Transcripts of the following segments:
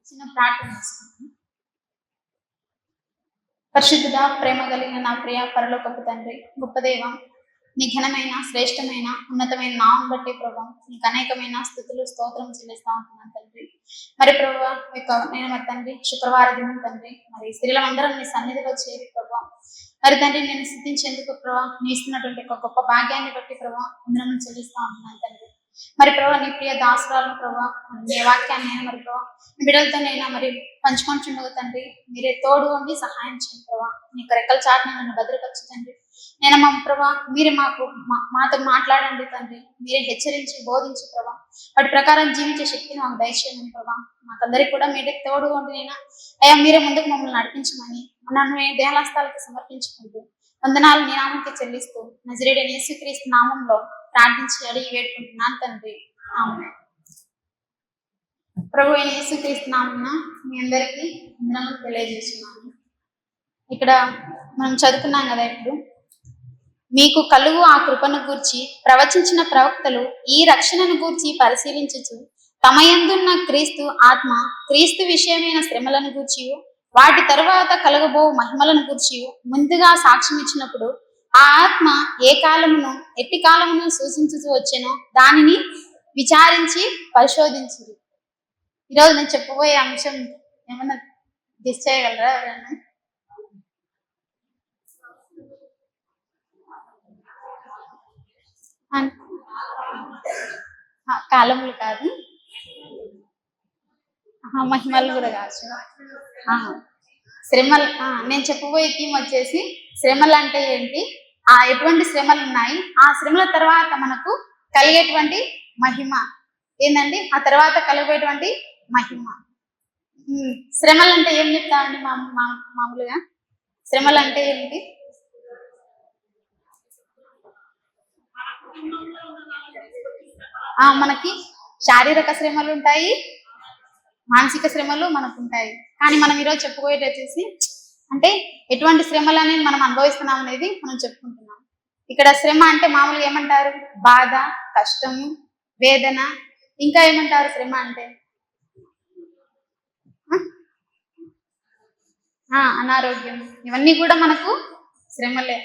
చిన్న ప్రార్థన చేసుకుంటాను. పరిశుద్ధుడా, ప్రేమ కలిగిన నా ప్రియ పరలోకపు తండ్రి, గొప్ప దేవ, నీ ఘనమైన శ్రేష్టమైన ఉన్నతమైన నామం బట్టి ప్రభావ నీకు అనేకమైన స్థుతులు స్తోత్రం చెల్లిస్తా ఉంటున్నాను తండ్రి. మరి ప్రభావ నేను మరి తండ్రి శుక్రవారం దినం తండ్రి మరి స్త్రీలందరం నీ సన్నిధిలో చేరి ప్రభావ మరి తండ్రి నేను స్థుతించేందుకు ప్రభావ నీ ఇస్తున్నటువంటి ఒక గొప్ప భాగ్యాన్ని బట్టి ప్రభావ వందనం చెల్లిస్తా ఉంటున్నాను తండ్రి. మరి ప్రభావ నీ ప్రియ దాసురాలను ప్రభావ నీ వాక్యాన్ని నేను మరి ప్రభావ బిడ్డలతో నేను మరి పంచుకుంటుండగా తండ్రి మీరే తోడు ఉండి సహాయం చేయండి ప్రభావ. నీకు రెక్కల చాటున నన్ను భద్రపరచు తండ్రి. నేను మా ప్రభావ మీరే మాతో మాట్లాడండి తండ్రి. మీరే హెచ్చరించి బోధించి ప్రభావ వాటి ప్రకారం జీవించే శక్తిని మాకు దయచేయండి ప్రభావ. మాకందరికి కూడా మీరే తోడు ఉండి నేను అయ్యా మీరే ముందుకు మమ్మల్ని నడిపించమని నన్ను దేహస్థాలకు సమర్పించుకుంటూ వందనాలు నీ నామంకి చెల్లిస్తూ నజరేయుడైన యేసుక్రీస్తు నామంలో ప్రార్థించి అడిగి వేడుకుంటున్నాను తండ్రి. ఆమేన్. ప్రభు అయిన యేసుక్రీస్తు నామమున మీ అందరికీ వందనాలు తెలియజేస్తున్నాను. ఇక్కడ మనం చదువుకున్నాం కదా, ఇప్పుడు మీకు కలుగు ఆ కృపను గూర్చి ప్రవచించిన ప్రవక్తలు ఈ రక్షణను గూర్చి పరిశీలించుచు తమ యందున్న క్రీస్తు ఆత్మ క్రీస్తు విషయమైన శ్రమలను గూర్చి వాటి తరువాత కలగబో మహిమలను గూర్చి ముందుగా సాక్ష్యం ఇచ్చినప్పుడు ఆ ఆత్మ ఏ కాలమును ఎట్టి కాలమును సూచించుతూ వచ్చెనో దానిని విచారించి పరిశోధించు. ఈరోజు నేను చెప్పబోయే అంశం ఏమన్నా గెస్ చేయగలరా ఎవరైనా? కాలములు కాదు, మహిమలు కూడా కాదు, శ్రమలు. నేను చెప్పబోయే థీమ్ వచ్చేసి శ్రమలు అంటే ఏంటి, ఎటువంటి శ్రమలు ఉన్నాయి, ఆ శ్రమల తర్వాత మనకు కలిగేటువంటి మహిమ ఏందండి, ఆ తర్వాత కలిగేటువంటి మహిమ. శ్రమలు అంటే ఏం చెప్తామండి మామూలుగా? శ్రమలు అంటే ఏంటి? మనకి శారీరక శ్రమలు ఉంటాయి, మానసిక శ్రమలు మనకు ఉంటాయి. కానీ మనం ఈరోజు చెప్పుకోయేది వచ్చేసి అంటే ఎటువంటి శ్రమలు అనేది మనం అనుభవిస్తున్నాం అనేది మనం చెప్పుకుంటున్నాం. ఇక్కడ శ్రమ అంటే మామూలుగా ఏమంటారు? బాధ, కష్టము, వేదన, ఇంకా ఏమంటారు శ్రమ అంటే? అనారోగ్యం, ఇవన్నీ కూడా మనకు శ్రమలే.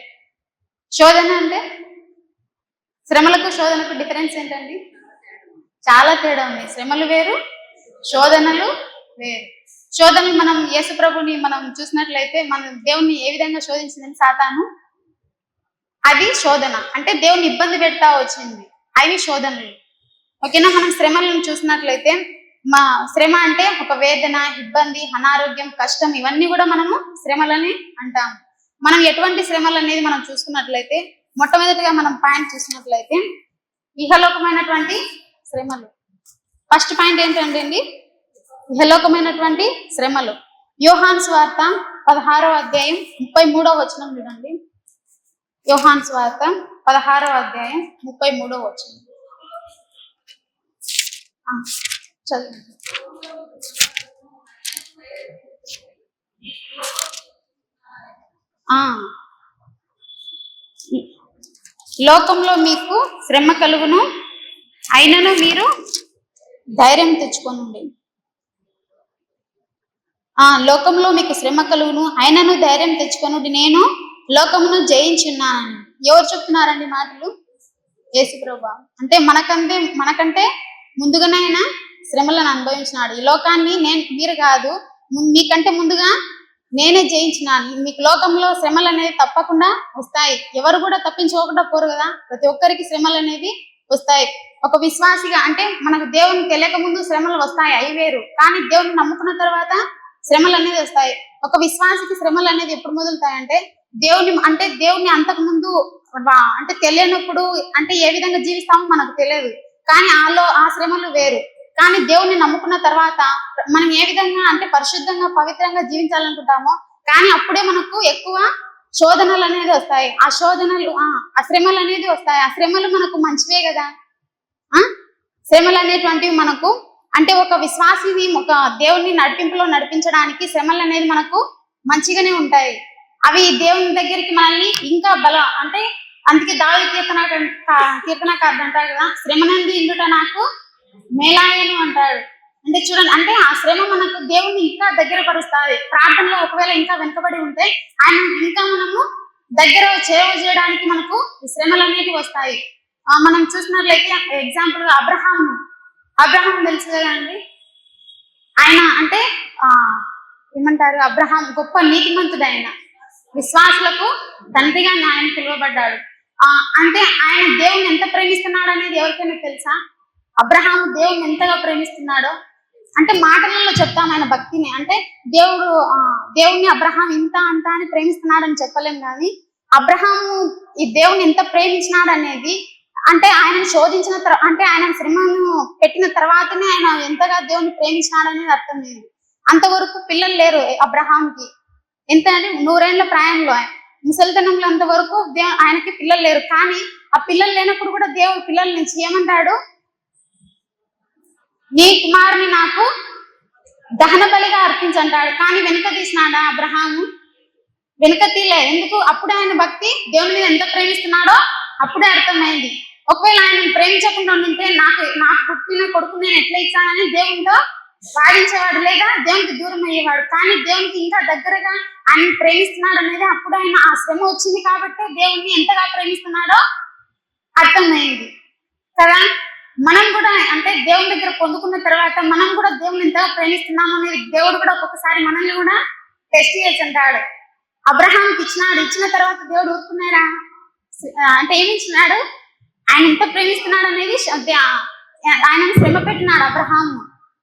శోధన అంటే శ్రమలకు శోధనకు డిఫరెన్స్ ఏంటండి? చాలా తేడా ఉంది. శ్రమలు వేరు, శోధనలు వేరు. శోధనలు మనం యేసు ప్రభుని మనం చూసినట్లయితే మన దేవుణ్ణి ఏ విధంగా శోధించిందని సాతాను, అది శోధన అంటే దేవుని ఇబ్బంది పెడతా వచ్చింది, అవి శోధనలు. ఓకేనా? మనం శ్రమలను చూసినట్లయితే మా శ్రమ అంటే ఒక వేదన, ఇబ్బంది, అనారోగ్యం, కష్టం, ఇవన్నీ కూడా మనము శ్రమలని అంటాము. మనం ఎటువంటి శ్రమలు అనేది మనం చూసుకున్నట్లయితే మొట్టమొదటిగా మనం పాయింట్ చూసినట్లయితే ఇహలోకమైనటువంటి శ్రమలు. ఫస్ట్ పాయింట్ ఏంటండి? ఇహలోకమైనటువంటి శ్రమలు. యోహాను సువార్త 16వ అధ్యాయం 33వ వచనం చూడండి. యోహాను సువార్త 16వ అధ్యాయం 33వ వచనం చదువు. లోకంలో మీకు శ్రమ కలుగును, అయినను మీరు ధైర్యం తెచ్చుకోనండి. లోకంలో మీకు శ్రమ కలుగును, అయినను ధైర్యం తెచ్చుకొనుడి, నేను లోకమును జయించున్నానని. ఎవరు చెప్తున్నారండి మాటలు? యేసు ప్రభువు. అంటే మనకంటే ముందుగానే ఆయన శ్రమలను అనుభవించినాడు. ఈ లోకాన్ని మీరు కాదు, మీకంటే ముందుగా నేనే జయించినాను. మీకు లోకంలో శ్రమలు అనేది తప్పకుండా వస్తాయి. ఎవరు కూడా తప్పించుకోకుండా పోరు కదా, ప్రతి ఒక్కరికి శ్రమలు అనేది వస్తాయి. ఒక విశ్వాసిగా అంటే మనకు దేవుని తెలియక ముందు శ్రమలు వస్తాయి, అవి వేరు. కానీ దేవుని నమ్ముకున్న తర్వాత శ్రమలు అనేది వస్తాయి. ఒక విశ్వాసికి శ్రమలు అనేది ఎప్పుడు మొదలుతాయంటే దేవుని అంతకు ముందు అంటే తెలియనప్పుడు, అంటే ఏ విధంగా జీవిస్తామో మనకు తెలియదు, కానీ ఆ శ్రమలు వేరు. కానీ దేవుణ్ణి నమ్ముకున్న తర్వాత మనం ఏ విధంగా అంటే పరిశుద్ధంగా పవిత్రంగా జీవించాలనుకుంటామో, కానీ అప్పుడే మనకు ఎక్కువ శోధనలు అనేది వస్తాయి. ఆ శోధనలు ఆ శ్రమలు అనేది వస్తాయి. ఆ శ్రమలు మనకు మంచివే కదా. శ్రమలు అనేటువంటివి మనకు అంటే ఒక విశ్వాసిని ఒక దేవుని నడిపింపులో నడిపించడానికి శ్రమలు అనేది మనకు మంచిగానే ఉంటాయి. అవి దేవుని దగ్గరికి మనల్ని ఇంకా అంటే అందుకే దావీదు కీర్తనకారుడు అంటాడు కదా, శ్రమనందు ఇందుట నాకు మేలాయను అంటాడు. అంటే చూడండి, అంటే ఆ శ్రమ మనకు దేవుణ్ణి ఇంకా దగ్గర పరుస్తుంది. ప్రార్థనలో ఒకవేళ ఇంకా వెనుకబడి ఉంటే ఆయన ఇంకా మనము దగ్గర చేరువ చేయడానికి మనకు ఈ శ్రమలు అనేవి వస్తాయి. మనం చూసినట్లయితే ఎగ్జాంపుల్ అబ్రహాం తెలుసు కదండి. ఆయన అంటే ఏమంటారు, అబ్రహాం గొప్ప నీతిమంతుడు. ఆయన విశ్వాసులకు తండ్రిగా ఆయన పిలువబడ్డాడు. అంటే ఆయన దేవుని ఎంత ప్రేమిస్తున్నాడు అనేది ఎవరికైనా తెలుసా? అబ్రహాం దేవుని ఎంతగా ప్రేమిస్తున్నాడో అంటే మాటలలో చెప్తాం ఆయన భక్తిని. అంటే దేవుణ్ణి అబ్రహాం ఇంత అంత అని ప్రేమిస్తున్నాడని చెప్పలేం, కానీ అబ్రహాము ఈ దేవుని ఎంత ప్రేమించినాడు అనేది, అంటే ఆయనను శోధించిన అంటే ఆయన శ్రమను పెట్టిన తర్వాతనే ఆయన ఎంతగా దేవుని ప్రేమించినాడు అనేది అర్థమైంది. అంతవరకు పిల్లలు లేరు అబ్రహాంకి. ఎంత అంటే 100 ఏళ్ల ప్రాయంలో ముసలితనంలో అంతవరకు ఆయనకి పిల్లలు లేరు. కానీ ఆ పిల్లలు లేనప్పుడు కూడా దేవుడు పిల్లల నుంచి ఏమంటాడు, నీ కుమారుని నాకు దహన బలిగా అర్పించంటాడు. కానీ వెనుక తీసినాడా అబ్రహాము? వెనుక తీలే. ఎందుకు? అప్పుడే ఆయన భక్తి దేవుని మీద ఎంత ప్రేమిస్తున్నాడో అప్పుడే అర్థమైంది. ఒకవేళ ఆయన ప్రేమించకుండా ఉంటే నాకు పుట్టిన కొడుకు నేను ఎట్లా ఇచ్చానని దేవునితో వాదించేవాడు, లేదా దేవునికి దూరం అయ్యేవాడు. కానీ దేవునికి ఇంకా దగ్గరగా ఆయన ప్రేమిస్తున్నాడు అనేది అప్పుడు ఆయన ఆ శ్రమ వచ్చింది కాబట్టి దేవుణ్ణి ఎంతగా ప్రేమిస్తున్నాడో అర్థమైంది కదా. మనం కూడా అంటే దేవుని దగ్గర పొందుకున్న తర్వాత మనం కూడా దేవుని ఎంతగా ప్రేమిస్తున్నాము అనేది దేవుడు కూడా ఒక్కొక్కసారి మనల్ని కూడా టెస్ట్ చేసి అంటాడు. అబ్రహాంకి ఇచ్చిన తర్వాత దేవుడు ఊరుకున్నాడా? అంటే ఏమి ఇచ్చినాడు? ఆయన ఎంత ప్రేమిస్తున్నాడు అనేది ఆయనను శ్రమ పెట్టినాడు అబ్రహాము.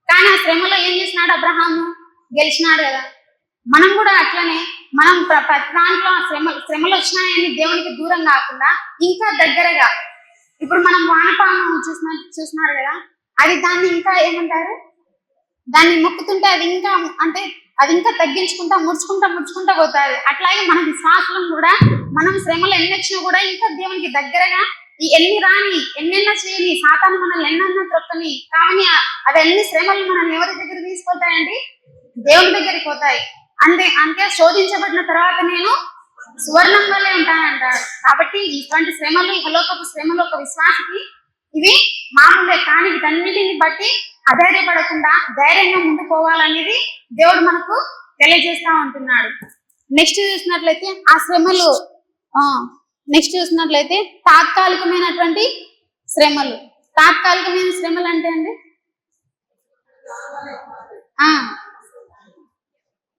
కానీ ఆ శ్రమలో ఏం చేసినాడు అబ్రహాము? గెలిచినాడు కదా. మనం కూడా అట్లనే మనం ప్రతి దాంట్లో ఆ శ్రమలు వచ్చినాయని దేవునికి దూరం కాకుండా ఇంకా దగ్గరగా, ఇప్పుడు మనం వానపాము చూసినారు కదా, అది దాన్ని ఇంకా ఏమంటారు, దాన్ని మొక్కుతుంటే అది ఇంకా అంటే అది ఇంకా తగ్గించుకుంటా ముడుచుకుంటా పోతుంది. అట్లాగే మన విశ్వాసం కూడా మనం శ్రమలు ఎన్ని వచ్చినా కూడా ఇంకా దేవునికి దగ్గరగా ఎన్నెన్నా చేయని సాతాను మనల్ని ఎన్నన్నా త్రొక్కని, కానీ అవన్నీ శ్రమలు మనల్ని ఎవరి దగ్గర తీసుకొస్తాయండి? దేవుని దగ్గరికి పోతాయి. అంటే శోధించబడిన తర్వాత నేను సువర్ణం వల్లే ఉంటానంటాడు. కాబట్టి ఇటువంటి శ్రమలు, ఇహలోకపు శ్రమలు ఒక విశ్వాసకి ఇవి మామూలే. కానీ వీటన్నిటిని బట్టి అధైర్యపడకుండా ధైర్యంగా ముందుకు పోవాలనేది దేవుడు మనకు తెలియజేస్తా ఉంటున్నాడు. నెక్స్ట్ చూసినట్లయితే తాత్కాలికమైనటువంటి శ్రమలు. తాత్కాలికమైన శ్రమలు అంటే అండి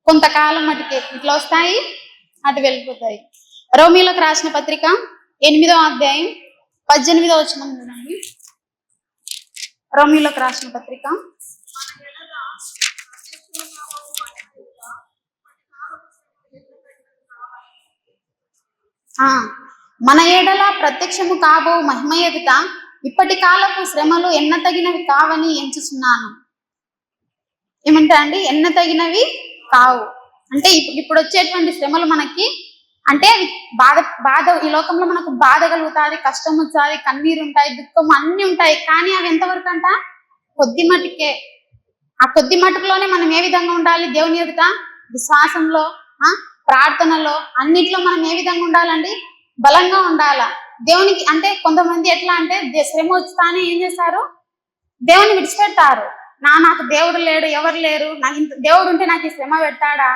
కొంతకాలం మటుకే ఇట్లా వస్తాయి, అటు వెళ్ళిపోతాయి. రోమీలకు రాసిన పత్రిక 8వ అధ్యాయం 18వ వచనం చూడండి. రోమీలకు రాసిన పత్రిక మన ఏడల ప్రత్యక్షము కాబో మహిమ ఎదుట ఇప్పటి కాలపు శ్రమలు ఎన్న తగినవి కావని ఎంచుచున్నాను. ఏమంటా అండి? ఎన్న తగినవి కావు అంటే ఇప్పుడు వచ్చేటువంటి శ్రమలు మనకి అంటే బాధ ఈ లోకంలో మనకు బాధ కలుగుతుంది, కష్టం వచ్చాది, కన్నీరు ఉంటాయి, దుఃఖం అన్ని ఉంటాయి. కానీ అవి ఎంతవరకు అంట? కొద్ది మటుకే. ఆ కొద్ది మటుకులోనే మనం ఏ విధంగా ఉండాలి? దేవుని ఎదుట విశ్వాసంలో, ప్రార్థనలో, అన్నిట్లో మనం ఏ విధంగా ఉండాలండి? బలంగా ఉండాలా. దేవునికి అంటే కొంతమంది ఎట్లా అంటే శ్రమ వచ్చానే ఏం చేస్తారు? దేవుని విడిచిపెడతారు. నాకు దేవుడు లేడు, ఎవరు లేరు, నాకు ఇంత దేవుడు ఉంటే నాకు ఈ శ్రమ పెడతాడా?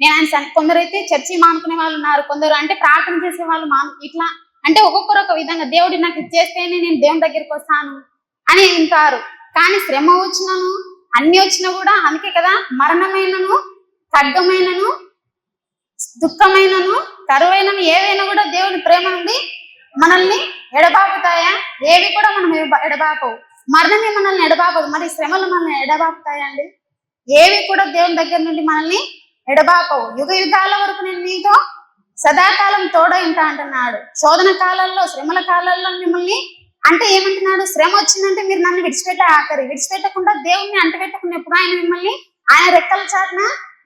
నేను ఆయన కొందరైతే చర్చి మానుకునే వాళ్ళు ఉన్నారు, కొందరు అంటే ప్రార్థన చేసే వాళ్ళు ఇట్లా అంటే ఒక్కొక్కరు ఒక విధంగా దేవుడు నాకు ఇచ్చేస్తేనే నేను దేవుని దగ్గరికి వస్తాను అని వింటారు. కానీ శ్రమ వచ్చినను అన్ని వచ్చినా కూడా అందుకే కదా, మరణమైనను ఖడ్గమైనను దుఃఖమైనను కరువైనను ఏవైనా కూడా దేవుని ప్రేమ నుండి మనల్ని ఎడబాపుతాయా? ఏవి కూడా మనం ఎడబాపవు. మరణమే మనల్ని ఎడబాపదు, మరి శ్రమలు మనల్ని ఎడబాపుతాయండి? ఏవి కూడా దేవుని దగ్గర నుండి మనల్ని ఎడబాపవు. యుగ యుగాల వరకు నేను మీతో సదాకాలం తోడై ఉంటా అంటున్నాడు. శోధన కాలంలో, శ్రమల కాలంలో మిమ్మల్ని అంటే ఏమంటున్నాడు? శ్రమ వచ్చిందంటే మీరు నన్ను విడిచిపెట్టకుండా దేవుణ్ణి అంటపెట్టుకున్నప్పుడు ఆయన మిమ్మల్ని ఆయన రెక్కల చాటున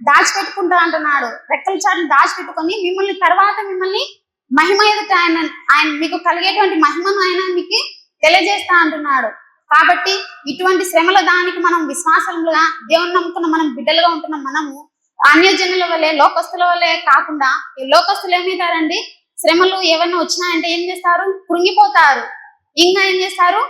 దాచిపెట్టుకుంటా అంటున్నాడు. రెక్కల చాటును దాచిపెట్టుకొని మిమ్మల్ని మహిమ ఎదుట ఆయన మీకు కలిగేటువంటి మహిమను ఆయన మీకు తెలియజేస్తా అంటున్నాడు. కాబట్టి ఇటువంటి శ్రమల దానికి మనం విశ్వాసములుగా దేవుని నమ్ముకున్న మనం బిడ్డలుగా ఉంటున్న మనము అన్యజనుల వల్లే, లోకస్తుల వల్లే కాకుండా, ఈ లోకస్తులు ఏమవుతారండి? శ్రమలు ఏమైనా వచ్చినాయంటే ఏం చేస్తారు? కృంగిపోతారు. ఇంకా ఏం చేస్తారు?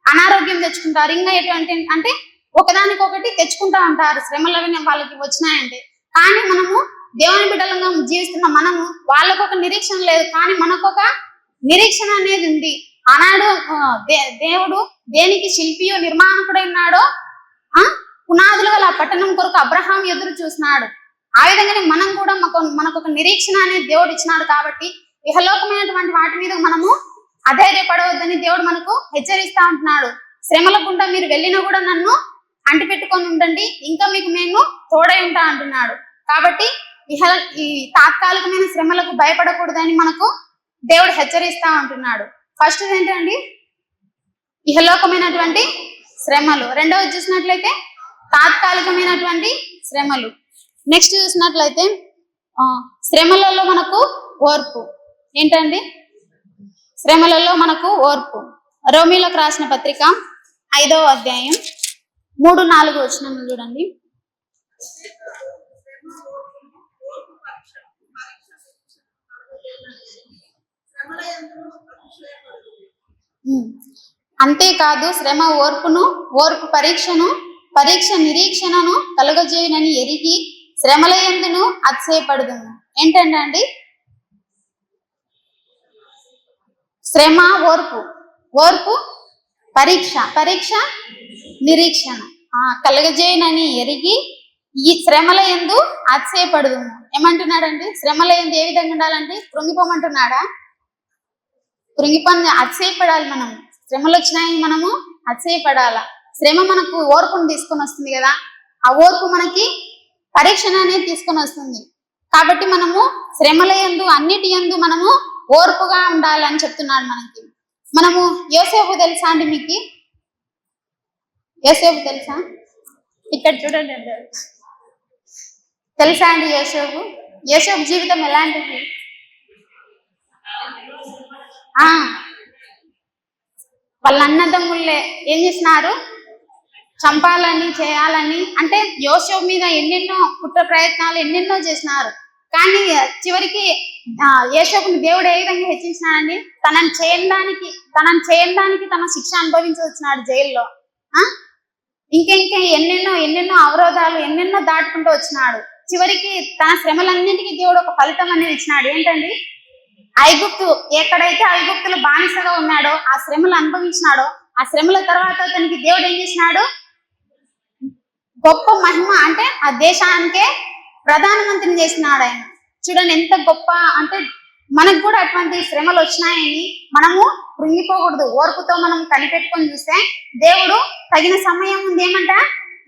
అనారోగ్యం తెచ్చుకుంటారు. ఇంకా ఎటువంటి అంటే ఒకదానికొకటి తెచ్చుకుంటా ఉంటారు శ్రమలు వాళ్ళకి వచ్చినాయంటే. కానీ మనము దేవుని బిడ్డలంగా జీవిస్తున్న మనము వాళ్ళకు ఒక నిరీక్షణ లేదు, కానీ మనకు ఒక నిరీక్షణ అనేది ఉంది. ఆనాడు దేవుడు దేనికి శిల్పియో నిర్మాణకుడై ఉన్నాడో పునాదులు గల పట్టణం కొరకు అబ్రహాం ఎదురు చూసినాడు. ఆ విధంగానే మనం కూడా మనకు ఒక నిరీక్షణ అనేది దేవుడు ఇచ్చినాడు. కాబట్టి ఇహలోకమైనటువంటి వాటి మీద మనము అధైర్యపడవద్దని దేవుడు మనకు హెచ్చరిస్తా ఉంటున్నాడు. శ్రమల గుండా మీరు వెళ్ళినా కూడా నన్ను అంటిపెట్టుకొని ఉండండి, ఇంకా మీకు మేము తోడై ఉంటా అంటున్నాడు. కాబట్టి ఈ తాత్కాలికమైన శ్రమలకు భయపడకూడదని మనకు దేవుడు హెచ్చరిస్తా ఉంటున్నాడు. ఫస్ట్ ఏంటండి, ఇహలోకమైనటువంటి శ్రమలు. రెండవది చూసినట్లయితే తాత్కాలికమైనటువంటి శ్రమలు. నెక్స్ట్ చూసినట్లయితే శ్రమలలో మనకు ఓర్పు. ఏంటండి, శ్రమలలో మనకు ఓర్పు. రోమీలకు రాసిన పత్రిక 5వ అధ్యాయం 3-4 వచనములు చూడండి. అంతేకాదు శ్రమ ఓర్పు పరీక్ష నిరీక్షణను కలుగజేయనని ఎరిగి శ్రమల యందును అతిశయపడుదును. ఏంటండి, శ్రమ ఓర్పు పరీక్ష నిరీక్షణ కలుగజేయనని ఎరిగి ఈ శ్రమల యందు అతిశయపడుదును. ఏమంటున్నాడండి, శ్రమల యందు ఏ విధంగా ఉండాలండి, కృంగిపోమంటున్నాడా? కృంగిపోని అతిశయపడాలి. మనం శ్రమలు వచ్చినాయి, మనము అతిశయపడాలా. శ్రమ మనకు ఓర్పును తీసుకొని వస్తుంది కదా, ఆ ఓర్పు మనకి పరీక్షణ అనేది తీసుకొని వస్తుంది. కాబట్టి మనము శ్రమల యందు అన్నిటి యందు మనము ఓర్పుగా ఉండాలని చెప్తున్నాడు మనకి. మనము యోసేపు తెలుసా అండి మీకు? యోసేపు తెలుసా? ఇక్కడ చూడండి, తెలుసా అండి యోసేపు జీవితం ఎలాంటిది? వాళ్ళ అన్నదమ్ముళ్ళే ఏం చేసినారు, చంపాలని చేయాలని, అంటే యోసేపు మీద ఎన్నెన్నో కుట్ర ప్రయత్నాలు ఎన్నెన్నో చేసినారు. కానీ చివరికి యోసేపుని దేవుడు ఏ విధంగా హెచ్చించినాడండి, తనని చేయడానికి తన శిక్ష అనుభవించి వచ్చినాడు జైల్లో. ఇంకా ఎన్నెన్నో అవరోధాలు ఎన్నెన్నో దాటుకుంటూ వచ్చినాడు. చివరికి తన శ్రమలన్నింటికి దేవుడు ఒక ఫలితం అనేది ఇచ్చినాడు. ఏంటండి, ఎక్కడైతే ఐగుప్తులు బానిసగా ఉన్నాడో, ఆ శ్రమలు అనుభవించినాడో, ఆ శ్రమల తర్వాత అతనికి దేవుడు ఏం చేసినాడు, గొప్ప మహిమ, అంటే ఆ దేశానికే ప్రధానమంత్రిని చేసినాడు ఆయన. చూడండి ఎంత గొప్ప, అంటే మనకు కూడా అటువంటి శ్రమలు వచ్చినాయని మనము కృంగిపోకూడదు. ఓర్పుతో మనం కనిపెట్టుకొని చూస్తే దేవుడు తగిన సమయం ఉంది ఏమంట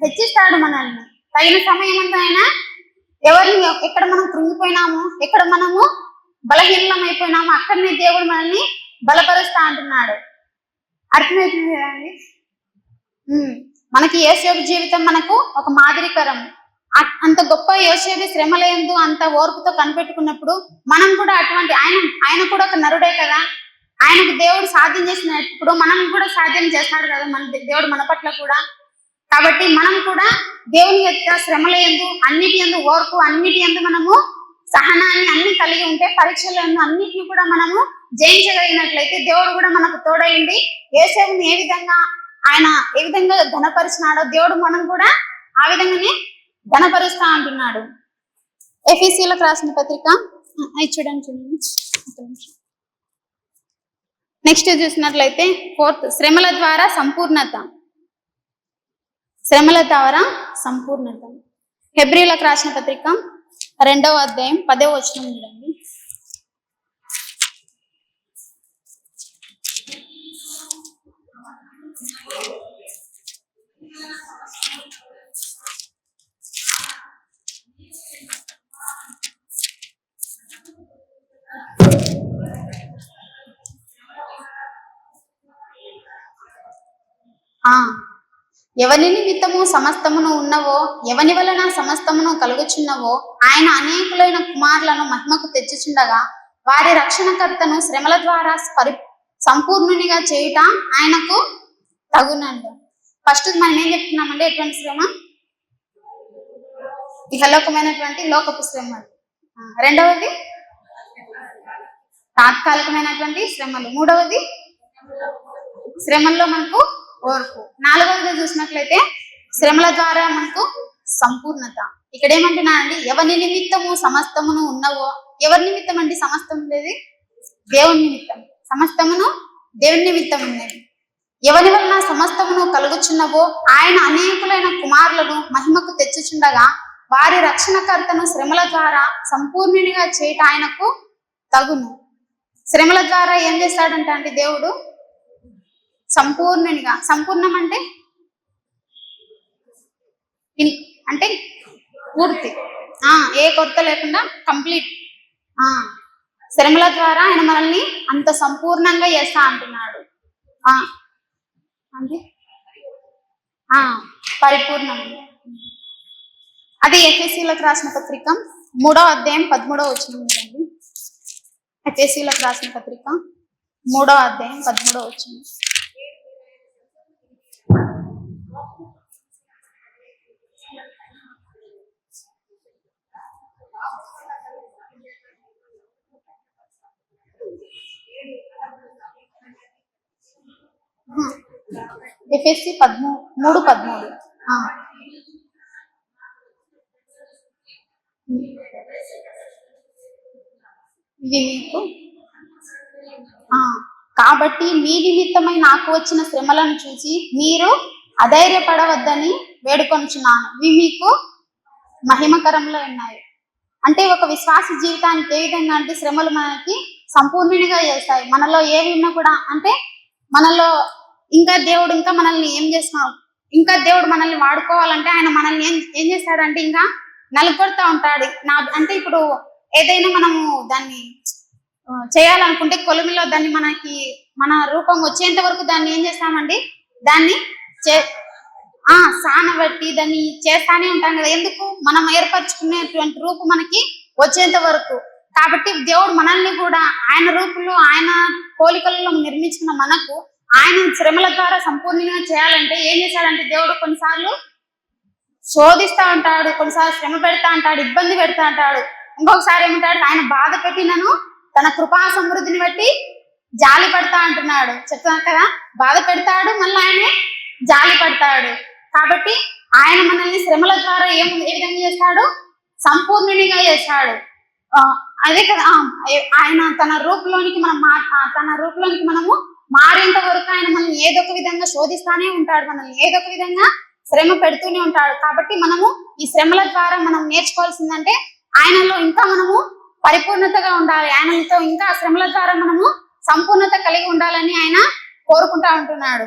హెచ్చిస్తాడు మనల్ని. తగిన సమయం అంతా ఆయన ఎవరిని, ఎక్కడ మనం కృంగిపోయినాము, ఎక్కడ మనము బలహీనం అయిపోయినాము, అక్కడనే దేవుడు మనల్ని బలపరుస్తా అంటున్నాడు. అర్థమవుతుంది కదండి. మనకి యోసేపు జీవితం మనకు ఒక మాదిరికరం. అంత గొప్ప యోసేపు శ్రమల యందు అంత ఓర్పుతో కనిపెట్టుకున్నప్పుడు మనం కూడా అటువంటి ఆయన కూడా ఒక నరుడే కదా, ఆయనకు దేవుడు సాధ్యం చేసినప్పుడు మనం కూడా సాధ్యం చేస్తాడు కదా మన దేవుడు మన పట్ల కూడా. కాబట్టి మనం కూడా దేవుని యొక్క శ్రమల యందు అన్నిటి యందు ఓర్పు, అన్నిటి యందు మనము సహనాన్ని అన్ని కలిగి ఉంటే పరీక్షల యందు అన్నిటిని కూడా మనము జయించగలిగినట్లయితే దేవుడు కూడా మనకు తోడైండి యోసేపుని ఏ విధంగా ఘనపరిచినాడో దేవుడు మనం కూడా ఆ విధంగానే ఘనపరుస్తా అంటున్నాడు. ఎఫెసీయులకు రాసిన పత్రిక చూడండి. నెక్స్ట్ చూసినట్లయితే 4th శ్రమల ద్వారా సంపూర్ణత. హెబ్రీయులకు రాసిన పత్రిక 2వ అధ్యాయం 10వ వచనం చూడండి. ఎవని నిమిత్తము సమస్తమును ఉన్నవో, ఎవని వలన సమస్తమును కలుగుచున్నవో, ఆయన అనేకులైన కుమారులను మహిమకు తెచ్చుచుండగా వారి రక్షణకర్తను శ్రమల ద్వారా సంపూర్ణునిగా చేయుట ఆయనకు తగునండి. ఫస్ట్ మనం ఏం చెప్తున్నామంటే ఎటువంటి శ్రమ, ఇహలోకమైనటువంటి లోకపు శ్రమలు. రెండవది తాత్కాలికమైనటువంటి శ్రమలు. మూడవది శ్రమల్లో మనకు ఓర్పు. నాలుగవది చూసినట్లయితే శ్రమల ద్వారా మనకు సంపూర్ణత. ఇక్కడ ఏమంటున్నానండి, ఎవరి నిమిత్తము సమస్తమును ఉన్నవో. ఎవరి నిమిత్తం అండి సమస్తం ఉండేది? దేవుని నిమిత్తం. సమస్తమును దేవుని నిమిత్తం ఉన్నది. ఎవరి వలన సమస్తమును కలుగుచున్నవో ఆయన అనేకులైన కుమారులను మహిమకు తెచ్చుచుండగా వారి రక్షణకర్తను శ్రమల ద్వారా సంపూర్ణునిగా చేయట ఆయనకు తగును. శ్రమల ద్వారా ఏం చేస్తాడంట అండి దేవుడు? సంపూర్ణునిగా. సంపూర్ణం అంటే అంటే పూర్తి, ఏ కొరత లేకుండా కంప్లీట్. శ్రమల ద్వారా ఆయన మనల్ని అంత సంపూర్ణంగా చేస్తా అంటున్నాడు. అంటే పరిపూర్ణం. అది ఎఫెసీయులకు రాసిన పత్రిక 3వ అధ్యాయం 13వ వచనం కదండి. ఎఫెసీయులకు రాసిన పత్రిక 3వ అధ్యాయం 13వ వచనం. ఎఫెసీ 3:13. ఇది మీకు కాబట్టి మీ నిమిత్తమై నాకు వచ్చిన శ్రమలను చూసి మీరు అధైర్యపడవద్దని వేడుకొనుచున్నాను. ఇవి మీకు మహిమకరంలో ఉన్నాయి. అంటే ఒక విశ్వాస జీవితానికి ఏ విధంగా అంటే శ్రమలు మనకి సంపూర్ణునిగా చేస్తాయి. మనలో ఏవి ఉన్నా కూడా అంటే మనలో ఇంకా దేవుడు ఇంకా మనల్ని ఏం చేస్తున్నాడు, ఇంకా దేవుడు మనల్ని వాడుకోవాలంటే ఆయన మనల్ని ఏం చేస్తాడంటే ఇంకా నలుగొడతా ఉంటాడు. అంటే ఇప్పుడు ఏదైనా మనము దాన్ని చేయాలనుకుంటే కొలిమిలో దాన్ని మన రూపం వచ్చేంత వరకు దాన్ని ఏం చేస్తామండి, దాన్ని సానబట్టి దాన్ని చేస్తానే ఉంటాం కదా. ఎందుకు? మనం ఏర్పరచుకునేటువంటి రూపు మనకి వచ్చేంత వరకు. కాబట్టి దేవుడు మనల్ని కూడా ఆయన రూపంలో ఆయన పోలికలలో నిర్మించిన మనకు ఆయన శ్రమల ద్వారా సంపూర్ణంగా చేయాలంటే ఏం చేశాడంటే దేవుడు కొన్నిసార్లు శోధిస్తా ఉంటాడు, కొన్నిసార్లు శ్రమ పెడతా అంటాడు, ఇబ్బంది పెడతా అంటాడు. ఇంకొకసారి ఏమంటాడు, ఆయన బాధ పెట్టినను తన కృపా సమృద్ధిని బట్టి జాలి పడతా అంటున్నాడు. చెప్తాను కదా, బాధ పెడతాడు, మళ్ళీ ఆయనే జాలి పడతాడు. కాబట్టి ఆయన మనల్ని శ్రమల ద్వారా ఏ విధంగా చేస్తాడు? సంపూర్ణునిగా చేస్తాడు. అదే కదా, ఆయన తన రూపంలోనికి మనము మారేంత వరకు ఆయన మనల్ని ఏదో ఒక విధంగా శోధిస్తానే ఉంటాడు, మనల్ని ఏదో ఒక విధంగా శ్రమ పెడుతూనే ఉంటాడు. కాబట్టి మనము ఈ శ్రమల ద్వారా మనం నేర్చుకోవాల్సిందంటే ఆయనలో ఇంకా మనము పరిపూర్ణతగా ఉండాలి, ఆయనతో ఇంకా శ్రమల ద్వారా మనము సంపూర్ణత కలిగి ఉండాలని ఆయన కోరుకుంటా ఉంటున్నాడు.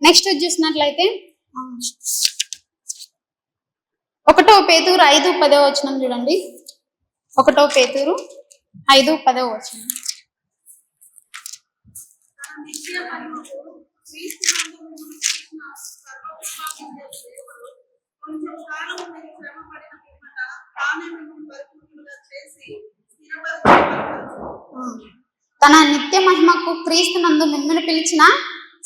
నెక్స్ట్ చూసినట్లయితే 1 పేతురు 5:10 వచనం చూడండి. 1 పేతురు 5:10 వచనం. తన నిత్య మహిమకు క్రీస్తునందు మిమ్మల్ని పిలిచిన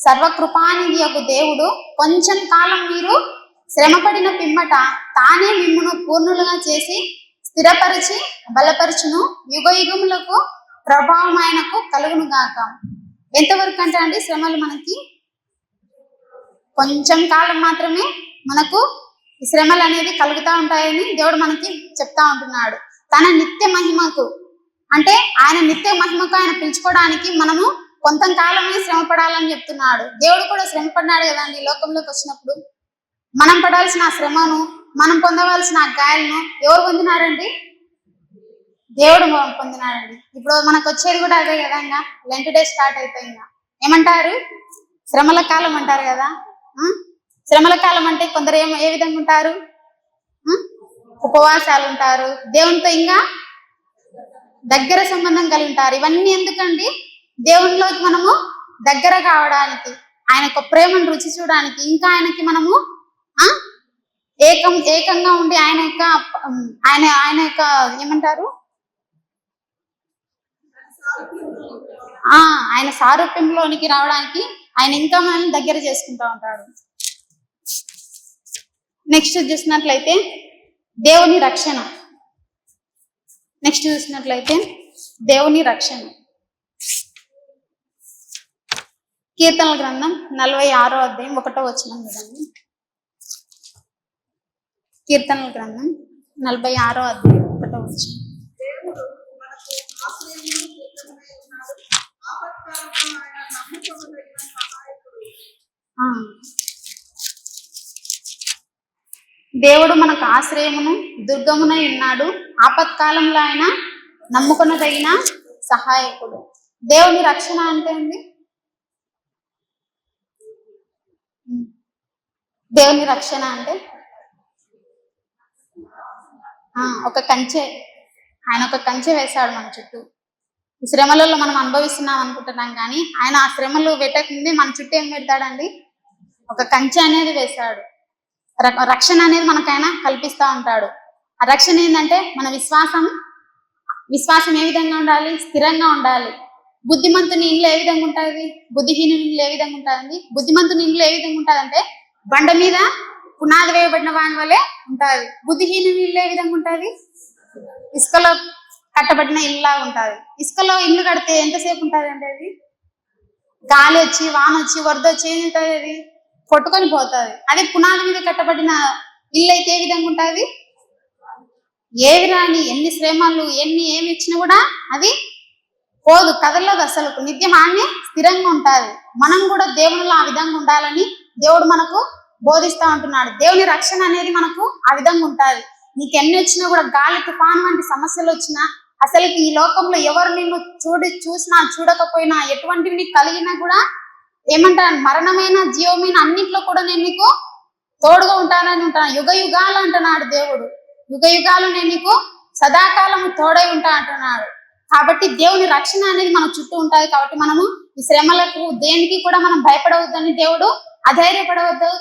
సర్వకృపానిధి యొక్క దేవుడు కొంచెం కాలం మీరు శ్రమపడిన పిమ్మట తానే మిమ్మును పూర్ణులుగా చేసి స్థిరపరిచి బలపరచును, యుగ యుగములకు ప్రభావం ఆయనకు కలుగును గాక. ఎంతవరకు అంటే అండి శ్రమలు మనకి కొంచెం కాలం మాత్రమే మనకు ఈ శ్రమలు అనేది కలుగుతూ ఉంటాయని దేవుడు మనకి చెప్తా ఉంటున్నాడు. తన నిత్య మహిమకు అంటే ఆయన నిత్య మహిమకు ఆయన పిలుచుకోవడానికి మనము కొంతకాలమే శ్రమ పడాలని చెప్తున్నాడు. దేవుడు కూడా శ్రమ పడినాడు కదండి. లోకంలోకి వచ్చినప్పుడు మనం పడాల్సిన శ్రమను, మనం పొందవలసిన గాయాలను ఎవరు పొందినారండి? దేవుడు పొందినాడండి. ఇప్పుడు మనకు వచ్చేది కూడా అదే కదా. ఇంకా లెంట్ డే స్టార్ట్ అయిపోయింది. ఏమంటారు? శ్రమల కాలం అంటారు కదా. శ్రమల కాలం అంటే కొందరు ఏ విధంగా ఉంటారు? ఉపవాసాలు ఉంటారు, దేవునితో ఇంకా దగ్గర సంబంధం కలిగి ఉంటారు. ఇవన్నీ ఎందుకండి? దేవునిలోకి మనము దగ్గర కావడానికి, ఆయన యొక్క ప్రేమను రుచి చూడడానికి, ఇంకా ఆయనకి మనము ఏకంగా ఉండి ఆయన యొక్క ఏమంటారు, ఆయన సారూప్యంలోనికి రావడానికి ఆయన ఇంకా మనల్ని దగ్గర చేసుకుంటా ఉంటాడు. నెక్స్ట్ చూసినట్లయితే దేవుని రక్షణ. కీర్తనల గ్రంథం 46వ అధ్యాయం 1వ వచనం చూడండి. కీర్తనల గ్రంథం 46వ అధ్యాయం 1వ వచనం. దేవుడు మనకు ఆశ్రయమును దుర్గమునై ఉన్నాడు. ఆపత్కాలమున ఆయన నమ్ముకొనదగిన సహాయకుడు. దేవుడు మనకు ఆశ్రయమును దుర్గమునై ఉన్నాడు. ఆపత్కాలంలో ఆయన నమ్ముకొనదగిన సహాయకుడు. దేవుని రక్షణ అంటే అండి, దేవుని రక్షణ అంటే ఒక కంచె. ఆయన ఒక కంచె వేశాడు మన చుట్టూ. ఈ శ్రమలలో మనం అనుభవిస్తున్నాం అనుకుంటున్నాం, కానీ ఆయన ఆ శ్రమలు పెట్టకముందే మన చుట్టూ ఏం పెడతాడండి, ఒక కంచె అనేది వేశాడు. రక్షణ అనేది మనకైనా కల్పిస్తూ ఉంటాడు. ఆ రక్షణ ఏంటంటే మన విశ్వాసం ఏ విధంగా ఉండాలి, స్థిరంగా ఉండాలి. బుద్ధిమంతుని ఇంట్లో ఏ విధంగా ఉంటుంది, బుద్ధిహీనుని ఇంట్లో ఏ విధంగా ఉంటుంది. బుద్ధిమంతుని ఇంట్లో ఏ విధంగా ఉంటుంది అంటే బండ మీద పునాది వేయబడిన వాని వల్లే ఉంటుంది. బుద్ధిహీనుని ఇల్లు ఏ విధంగా ఉంటుంది, ఇసుకలో కట్టబడిన ఇల్లులా ఉంటుంది. ఇసుకలో ఇల్లు కడితే ఎంతసేపు ఉంటుంది అంటే అది గాలి వచ్చి వాన వచ్చి వరద వచ్చి ఏం ఉంటుంది, అది కొట్టుకొని పోతుంది. అదే పునాది మీద కట్టబడిన ఇల్లు అయితే ఏ విధంగా ఉంటుంది, ఏవి రాని ఎన్ని శ్రమలు ఏమి ఇచ్చినా కూడా అది పోదు, కదలదు, అసలు నిత్యం ఆమె స్థిరంగా ఉంటుంది. మనం కూడా దేవునిలో ఆ విధంగా ఉండాలని దేవుడు మనకు బోధిస్తూ ఉంటున్నాడు. దేవుని రక్షణ అనేది మనకు ఆ విధంగా ఉంటుంది. నీకు ఎన్ని వచ్చినా కూడా, గాలి తుఫాన్ వంటి సమస్యలు వచ్చినా, అసలు ఈ లోకంలో ఎవరు నిన్ను చూసినా చూడకపోయినా, ఎటువంటివి నీకు కలిగినా కూడా ఏమంటాను, మరణమైన జీవమైన అన్నింటిలో కూడా నేను నీకు తోడుగా ఉంటానని ఉంటాను. యుగ యుగాలు అంటున్నాడు దేవుడు. యుగ యుగాలు నేను నీకు సదాకాలము తోడై ఉంటా అంటున్నాడు. కాబట్టి దేవుని రక్షణ అనేది మన చుట్టూ ఉంటుంది. కాబట్టి మనము ఈ శ్రమలకు దేనికి కూడా మనం భయపడవద్దని దేవుడు, అధైర్యపడవద్దు,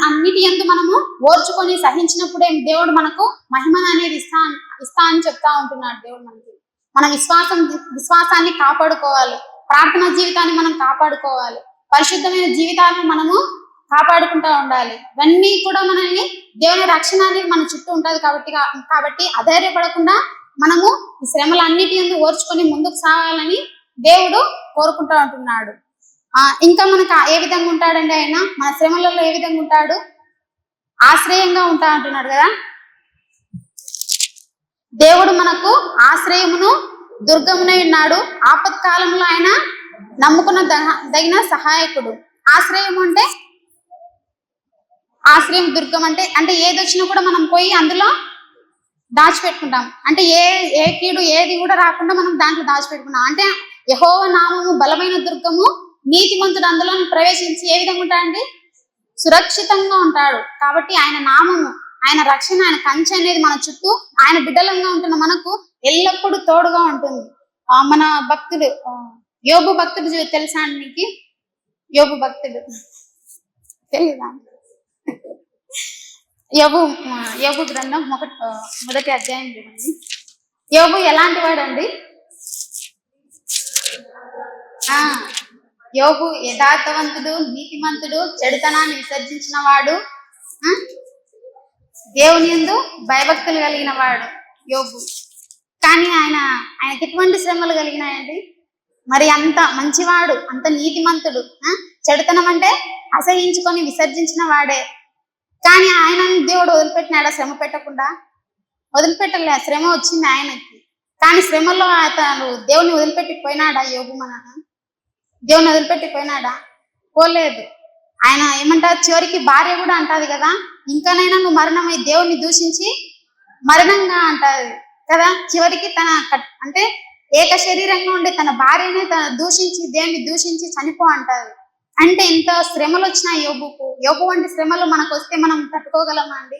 అన్నిటి యందు మనము ఓర్చుకొని సహించినప్పుడే దేవుడు మనకు మహిమ అనేది ఇస్తా అని చెప్తా ఉంటున్నాడు. దేవుడు మనకి మన విశ్వాసాన్ని కాపాడుకోవాలి. ప్రార్థనా జీవితాన్ని మనం కాపాడుకోవాలి. పరిశుద్ధమైన జీవితాన్ని మనము కాపాడుకుంటూ ఉండాలి. ఇవన్నీ కూడా మనల్ని దేవుని రక్షణ అనేది మన చుట్టూ ఉంటుంది. కాబట్టి అధైర్యపడకుండా మనము ఈ శ్రమలన్నిటి యందు ఓర్చుకొని ముందుకు సాగాలని దేవుడు కోరుకుంటూ ఉంటున్నాడు. ఇంకా మనకు ఏ విధంగా ఉంటాడండి, ఆయన మన శ్రమలలో ఏ విధంగా ఉంటాడు, ఆశ్రయంగా ఉంటా అంటున్నాడు కదా. దేవుడు మనకు ఆశ్రయమును దుర్గమునై ఉన్నాడు. ఆపత్కాలంలో ఆయన నమ్ముకున్న సహాయకుడు. ఆశ్రయం అంటే, ఆశ్రయం దుర్గం అంటే ఏది వచ్చినా కూడా మనం పోయి అందులో దాచిపెట్టుకుంటాం. అంటే ఏ కీడు ఏది కూడా రాకుండా మనం దాంట్లో దాచిపెట్టుకుంటాం. అంటే యెహోవా నామము బలమైన దుర్గము, నీతిమంతుడు అందులో ప్రవేశించి ఏ విధంగా ఉంటాడండి, సురక్షితంగా ఉంటాడు. కాబట్టి ఆయన నామము, ఆయన రక్షణ, ఆయన కంచె అనేది మన చుట్టూ, ఆయన బిడ్డలంగా ఉంటున్న మనకు ఎల్లప్పుడూ తోడుగా ఉంటుంది. మన భక్తుడు యోబు భక్తుడు తెలుసా అండి మీకు? యోబు భక్తుడు తెలియదా? యోబు గ్రంథం మొదటి అధ్యాయం చూడండి. యోబు ఎలాంటి వాడండి? యోబు యథార్థవంతుడు, నీతిమంతుడు, చెడుతనాన్ని విసర్జించిన వాడు, దేవుని యందు భయభక్తులు కలిగిన వాడు యోబు. కానీ ఆయనకి ఎటువంటి శ్రమలు కలిగినాయండి? మరి అంత మంచివాడు, అంత నీతిమంతుడు, చెడుతనం అంటే అసహించుకొని విసర్జించిన వాడే. కానీ ఆయనను దేవుడు వదిలిపెట్టినాడా? శ్రమ పెట్టకుండా వదిలిపెట్టలే. శ్రమ వచ్చింది ఆయనకి. కానీ శ్రమలో అతను దేవుని వదిలిపెట్టిపోయినాడా యోబు? దేవుని వదిలిపెట్టిపోయినాడా? పోలేదు. ఆయన ఏమంటారు, చివరికి భార్య కూడా అంటది కదా, ఇంకానైనా నువ్వు మరణమై దేవుని దూషించి మరణంగా అంటది కదా. చివరికి అంటే ఏక శరీరంగా ఉండే తన భార్యనే దూషించి, దేవుని దూషించి చనిపో అంటది. అంటే ఇంత శ్రమలు వచ్చినా యోబు వంటి శ్రమలు మనకు వస్తే మనం తట్టుకోగలమా అండి?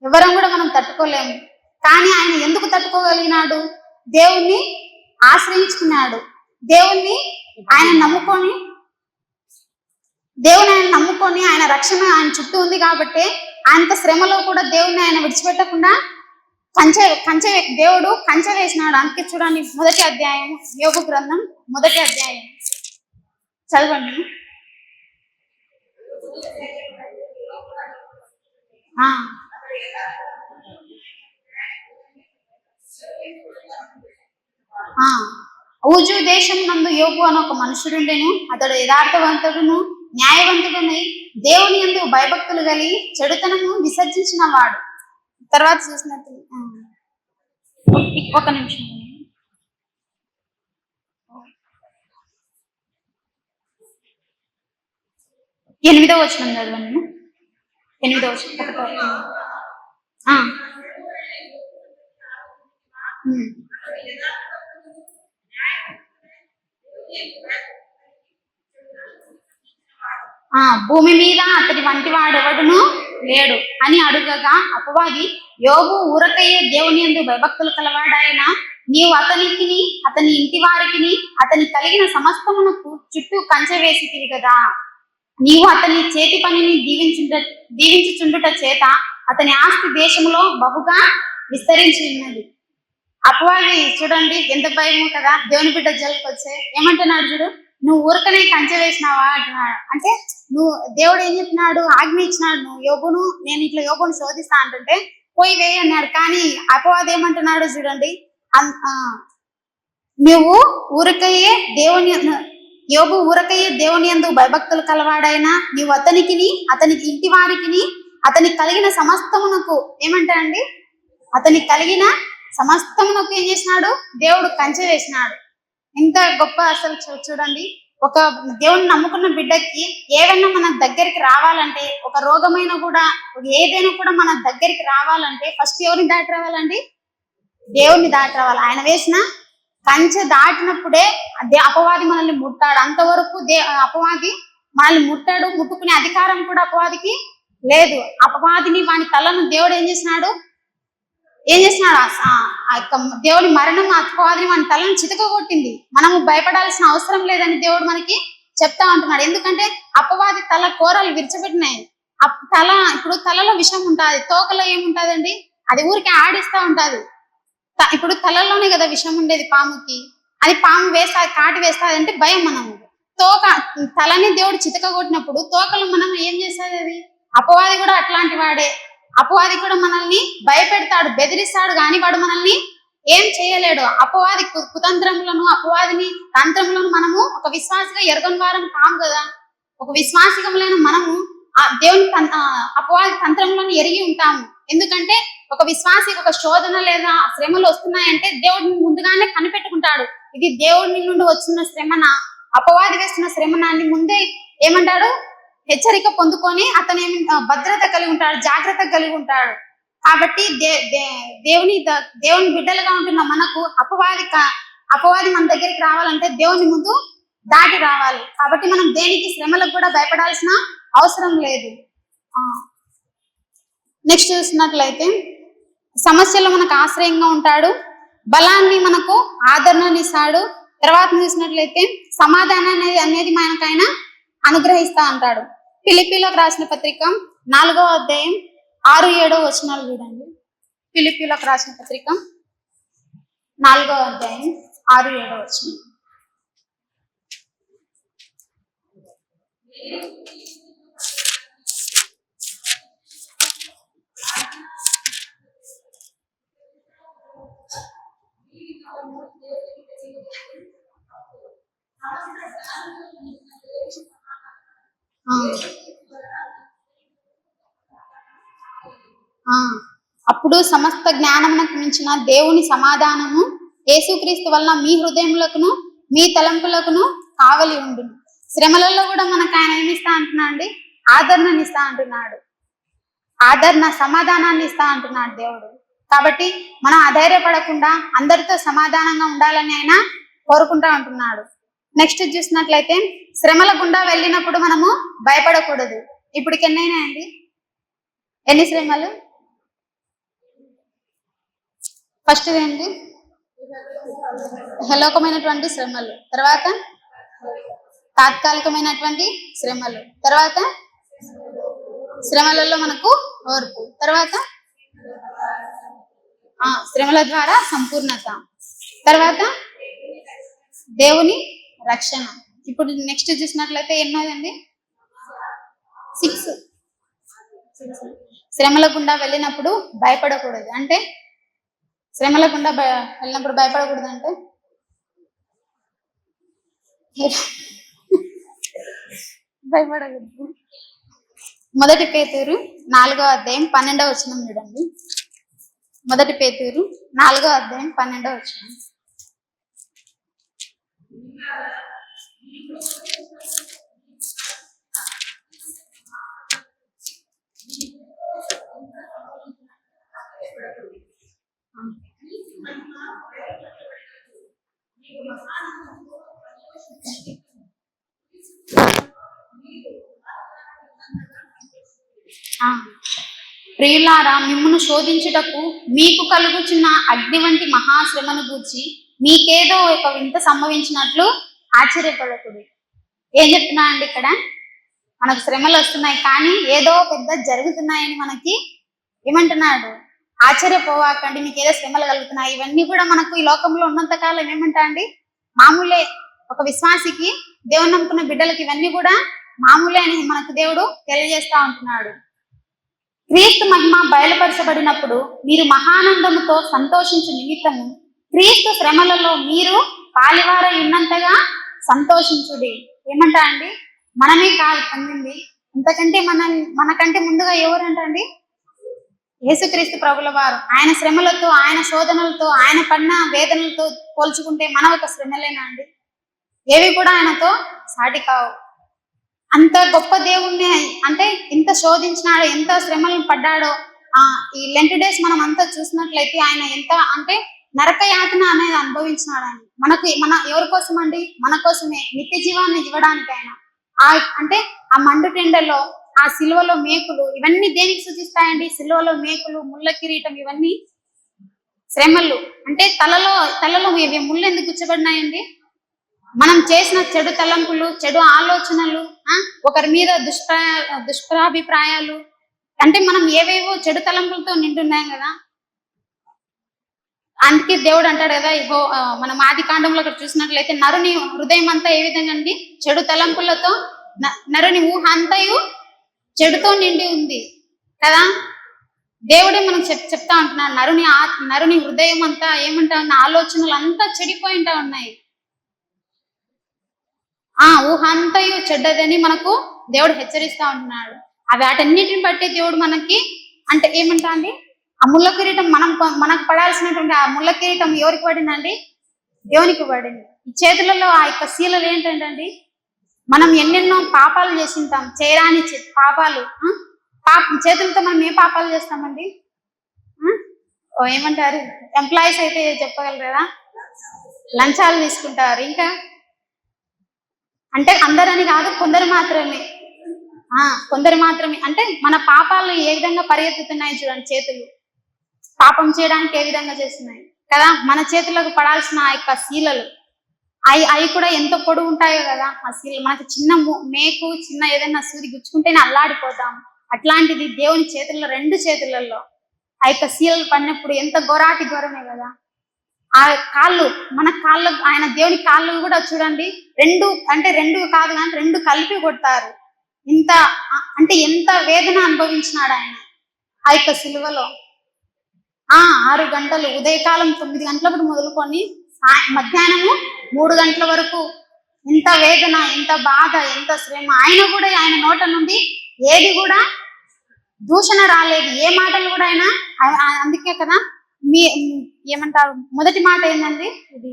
ఎవరం కూడా మనం తట్టుకోలేము. కానీ ఆయన ఎందుకు తట్టుకోగలిగినాడు? దేవుణ్ణి ఆశ్రయించుకున్నాడు. దేవుణ్ణి ఆయన నమ్ముకొని ఆయన రక్షణ ఆయన చుట్టూ ఉంది. కాబట్టి ఆయనంత శ్రమలో కూడా దేవుణ్ణి ఆయన విడిచిపెట్టకుండా దేవుడు కంచె వేసినాడు. అందుకే చూడండి, మొదటి అధ్యాయం, యోబు గ్రంథం మొదటి అధ్యాయం చదవండి. ఊజు దేశం నందు యోబు అని ఒక మనుషుడుండెను. అతడు యథార్థవంతుడును న్యాయవంతుడునై దేవుని యందు భయభక్తులు కలిగి చెడుతనము విసర్జించిన వాడు. తర్వాత చూసినట్టు ఒక నిమిషం 8వ వచనం చదవండి. 8వ వచనం ఆ, ఉమ్. భూమి మీద అతడి వంటి వాడెవడును లేడు అని అడుగగా అపవాది, యోబు ఊరకయ్యే దేవుని యందు భయభక్తులు కలవాడాయన, నీవు అతనికిని అతని ఇంటి వారికిని అతని కలిగిన సమస్తమునకు చుట్టూ కంచె వేసి తిరిగదా, నీవు అతని చేతి పనిని దీవించుచుండుట చేత అతని ఆస్తి దేశంలో బహుగా విస్తరించి ఉన్నది. అపవాది చూడండి ఎంత భయము కదా, దేవుని బిడ్డ జల్లికి వచ్చే ఏమంటున్నాడు చూడు, నువ్వు ఊరకనే కంచె వేసినావా అంటున్నాడు. అంటే నువ్వు దేవుడు ఏం చెప్పినాడు, ఆజ్ఞ ఇచ్చినాడు, నేను ఇట్లా యోబును శోధిస్తా అంటుంటే పోయి వేయి అన్నాడు. కానీ అపవాది ఏమంటున్నాడు చూడండి, నువ్వు ఊరకయ్యే యోబు ఊరకయ్యే దేవుని యందు భయభక్తులు కలవాడైనా నీవు అతనికి ఇంటి వారికి అతనికి కలిగిన సమస్తమునకు ఏమంటాడండి, అతనికి కలిగిన సమస్తమునకు ఏం చేసినాడు, దేవుడు కంచె వేసినాడు. ఎంత గొప్ప అసలు చూడండి. ఒక దేవుని నమ్ముకున్న బిడ్డకి ఏవైనా మన దగ్గరికి రావాలంటే, ఒక రోగమైనా కూడా ఏదైనా కూడా మన దగ్గరికి రావాలంటే ఫస్ట్ ఎవరిని దాటి రావాలండి, దేవుని దాటి రావాలి. ఆయన వేసిన కంచె దాటినప్పుడే అపవాది మనల్ని ముట్టాడు. అంతవరకు అపవాది మనల్ని ముట్టుకునే అధికారం కూడా అపవాదికి లేదు. అపవాదిని వాని తలను దేవుడు ఏం చేసినాడు దేవుని మరణం అపవాదిని వాని తలను చితక కొట్టింది. మనము భయపడాల్సిన అవసరం లేదని దేవుడు మనకి చెప్తా ఉంటున్నాడు. ఎందుకంటే అపవాది తల కూరలు విరిచిపెట్టినాయి. ఇప్పుడు తలలో విషం ఉంటుంది, తోకలో ఏముంటదండి, అది ఊరికి ఆడిస్తా ఉంటది. ఇప్పుడు తలలోనే కదా విషం ఉండేది పాముకి, అది పాము వేస్తుంది, కాటి వేస్తుంది అంటే భయం. మనము తలని దేవుడు చితక కొట్టినప్పుడు తోకలు మనం ఏం చేస్తుంది, అది అపవాది కూడా అట్లాంటి వాడే. అపవాది కూడా మనల్ని భయపెడతాడు, బెదిరిస్తాడు, కానీ వాడు మనల్ని ఏం చేయలేడు. అపవాది కుతంత్రములను అపవాదిని తంత్రములను మనము ఒక విశ్వాసిగా ఎరగని వారం కాము కదా. ఒక విశ్వాసికములైన మనము ఆ దేవుని అపవాది తంత్రములను ఎరిగి ఉంటాము. ఎందుకంటే ఒక విశ్వాసికి ఒక శోధన లేదా శ్రమలు వస్తున్నాయంటే దేవుడు ముందుగానే కనిపెట్టుకుంటాడు, ఇది దేవుడి నుండి వచ్చిన శ్రమన, అపవాది వేస్తున్న శ్రమనాన్ని ముందే ఏమంటాడు, హెచ్చరిక పొందుకొని అతను భద్రత కలిగి ఉంటాడు, జాగ్రత్త కలిగి ఉంటాడు. కాబట్టి దేవుని బిడ్డలుగా ఉంటున్న మనకు అపవాది మన దగ్గరికి రావాలంటే దేవుని ముందు దాటి రావాలి. కాబట్టి మనం దేనికి శ్రమలకు కూడా భయపడాల్సిన అవసరం లేదు. నెక్స్ట్ చూసినట్లయితే సమస్యలో మనకు ఆశ్రయంగా ఉంటాడు, బలాన్ని మనకు ఆదరణనిస్తాడు. తర్వాత చూసినట్లయితే సమాధానం అనేది మనకు ఆయన అనుగ్రహిస్తా అంటాడు. ఫిలిప్పీలకు రాసిన పత్రిక 4వ అధ్యాయం 6-7 వచనాలు చూడండి. ఫిలిప్పీలకు రాసిన పత్రిక 4వ అధ్యాయం 6-7 వచనం. అప్పుడు సమస్త జ్ఞానమునకు మించిన దేవుని సమాధానము యేసుక్రీస్తు వలన మీ హృదయములకును మీ తలంపులకును కావలి ఉండును. శ్రమలలో కూడా మనకు ఆయన ఏమిస్తా అంటున్నా అండి, ఆదరణని ఇస్తా అంటున్నాడు, సమాధానాన్ని ఇస్తా అంటున్నాడు దేవుడు. కాబట్టి మనం అధైర్యపడకుండా అందరితో సమాధానంగా ఉండాలని ఆయన కోరుకుంటా ఉంటున్నాడు. నెక్స్ట్ చూసినట్లయితే శ్రమల గుండా వెళ్ళినప్పుడు మనము భయపడకూడదు. ఇప్పటికి ఎన్నైనాయండి, ఎన్ని శ్రమలు? ఫస్ట్ ఏంటి, హలోకమైనటువంటి శ్రమలు, తర్వాత తాత్కాలికమైనటువంటి శ్రమలు, తర్వాత శ్రమలలో మనకు ఓర్పు, తర్వాత శ్రమల ద్వారా సంపూర్ణత, తర్వాత దేవుని రక్షణ. ఇప్పుడు నెక్స్ట్ చూసినట్లయితే ఎన్నోదండి, 6. శ్రమల గుండా వెళ్ళినప్పుడు భయపడకూడదు. అంటే శ్రమల గుండా వెళ్ళినప్పుడు భయపడకూడదు అంటే భయపడకూడదు. మొదటి పేతురు 4వ అధ్యాయం 12వ వచనం చూడండి. మొదటి పేతురు 4వ అధ్యాయం 12వ వచనం. ప్రియులారా, మిమ్మును శోధించుటకు మీకు కలుగుచున్న అగ్ని వంటి మహాశ్రమను గూర్చి మీకేదో ఒక వింత సంభవించినట్లు ఆశ్చర్యపడకూడదు. ఏం చెప్తున్నా అండి ఇక్కడ? మనకు శ్రమలు వస్తున్నాయి, కానీ ఏదో పెద్ద జరుగుతున్నాయని మనకి ఏమంటున్నాడు? ఆశ్చర్యపోవాకండి, మీకు ఏదో శ్రమలు కలుగుతున్నాయి. ఇవన్నీ కూడా మనకు ఈ లోకంలో ఉన్నంత కాలం ఏమంటా అండి, మామూలే. ఒక విశ్వాసికి, దేవుని నమ్ముకున్న బిడ్డలకి ఇవన్నీ కూడా మామూలే అని మనకు దేవుడు తెలియజేస్తా ఉంటున్నాడు. క్రీస్తు మహిమ బయలుపరచబడినప్పుడు మీరు మహానందముతో సంతోషించు నిమిత్తము క్రీస్తు శ్రమలలో మీరు పాలివారై ఉన్నంతగా సంతోషించుడి. ఏమంటా అండి? మనమే కాదు పొందింది, ఇంతకంటే మనకంటే ముందుగా ఎవరంటండి? యేసుక్రీస్తు ప్రభుల వారు. ఆయన శ్రమలతో, ఆయన శోధనలతో, ఆయన పడిన వేదనలతో పోల్చుకుంటే మన ఒక శ్రమలేనా అండి? ఏవి కూడా ఆయనతో సాటి కావు. అంత గొప్ప దేవుణ్ణి అంటే ఎంత శోధించినాడో, ఎంత శ్రమలు పడ్డాడో. ఈ లెంట్ డేస్ మనం అంతా చూసినట్లయితే ఆయన ఎంత అంటే నరక యాతన అనేది అనుభవించినాడు. ఆయన మన ఎవరి కోసం అండి? మన కోసమే, నిత్య జీవాన్ని ఇవ్వడానికి. ఆయన అంటే ఆ మండుటెండలో, ఆ సిలువలో మేకులు, ఇవన్నీ దేనికి సూచిస్తాయండి? సిలువలో మేకులు, ముళ్ళ కిరీటం, ఇవన్నీ శ్రమలు. అంటే తలలో ఇవి ముళ్ళు ఎందుకు గుచ్చబడినాయండి? మనం చేసిన చెడు తలంపులు, చెడు ఆలోచనలు, ఒకరి మీద దుష్ప్రాభిప్రాయాలు, అంటే మనం ఏవేవో చెడు తలంపులతో నిండున్నాం కదా. అందుకే దేవుడు అంటాడు కదా, మనం ఆది కాండంలో అక్కడ చూసినట్లయితే నరుని హృదయం అంతా ఏ విధంగా అండి? చెడు తలంపులతో, నరుని ఊహ అంతయు చెడుతో నిండి ఉంది కదా. దేవుడే మనం చెప్తా ఉంటున్నాడు, నరుని హృదయం అంతా ఏమంటా ఉన్న ఆలోచనలు అంతా చెడిపోయింటా ఉన్నాయి. ఊహ అంతయు చెడ్డదని మనకు దేవుడు హెచ్చరిస్తా ఉంటున్నాడు. వాటన్నిటిని బట్టి దేవుడు మనకి అంటే ఏమంటా అండి, ఆ ముళ్ళ కిరీటం మనకు పడాల్సినటువంటి ఆ ముళ్ళ కిరీటం ఎవరికి పడిందండి? దేవునికి పడింది. ఈ చేతులలో ఆ యొక్క శీలలు ఏంటండి, మనం ఎన్నెన్నో పాపాలు చేసింటాం, చేయరాని పాపాలు. చేతులతో మనం ఏ పాపాలు చేస్తామండి? ఏమంటారు ఎంప్లాయీస్ అయితే చెప్పగలరు కదా, లంచాలు తీసుకుంటారు. ఇంకా అంటే అందరని కాదు, కొందరు మాత్రమే. అంటే మన పాపాలు ఏ విధంగా పరిగెత్తుతున్నాయి చూడండి. చేతులు పాపం చేయడానికి ఏ విధంగా చేస్తున్నాయి కదా. మన చేతులకు పడాల్సిన ఆ యొక్క శీలలు, అవి కూడా ఎంతో పొడుగు ఉంటాయో కదా. ఆ శీలలు మనకి చిన్న మేకు, చిన్న ఏదైనా సూది గుచ్చుకుంటేనే అల్లాడిపోతాం. అట్లాంటిది దేవుని చేతుల్లో, 2 చేతులలో ఆ యొక్క శీలలు పడినప్పుడు ఎంత ఘోరమే కదా. ఆ కాళ్ళు, మన కాళ్ళు, ఆయన దేవుని కాళ్ళు కూడా చూడండి, 2 కాదు కానీ 2 కలిపి కొడతారు. అంటే ఎంత వేదన అనుభవించినాడు ఆయన ఆ యొక్క సిలువలో. 6 గంటలు, ఉదయకాలం 9 గంటలప్పుడు మొదలుకొని మధ్యాహ్నము 3 గంటల వరకు ఎంత వేదన, ఎంత బాధ, ఎంత శ్రమ. ఆయన నోట నుండి ఏది కూడా దూషణ రాలేదు, ఏ మాటలు కూడా ఆయన. అందుకే కదా ఏమంటారు, మొదటి మాట ఏంటండి? ఇది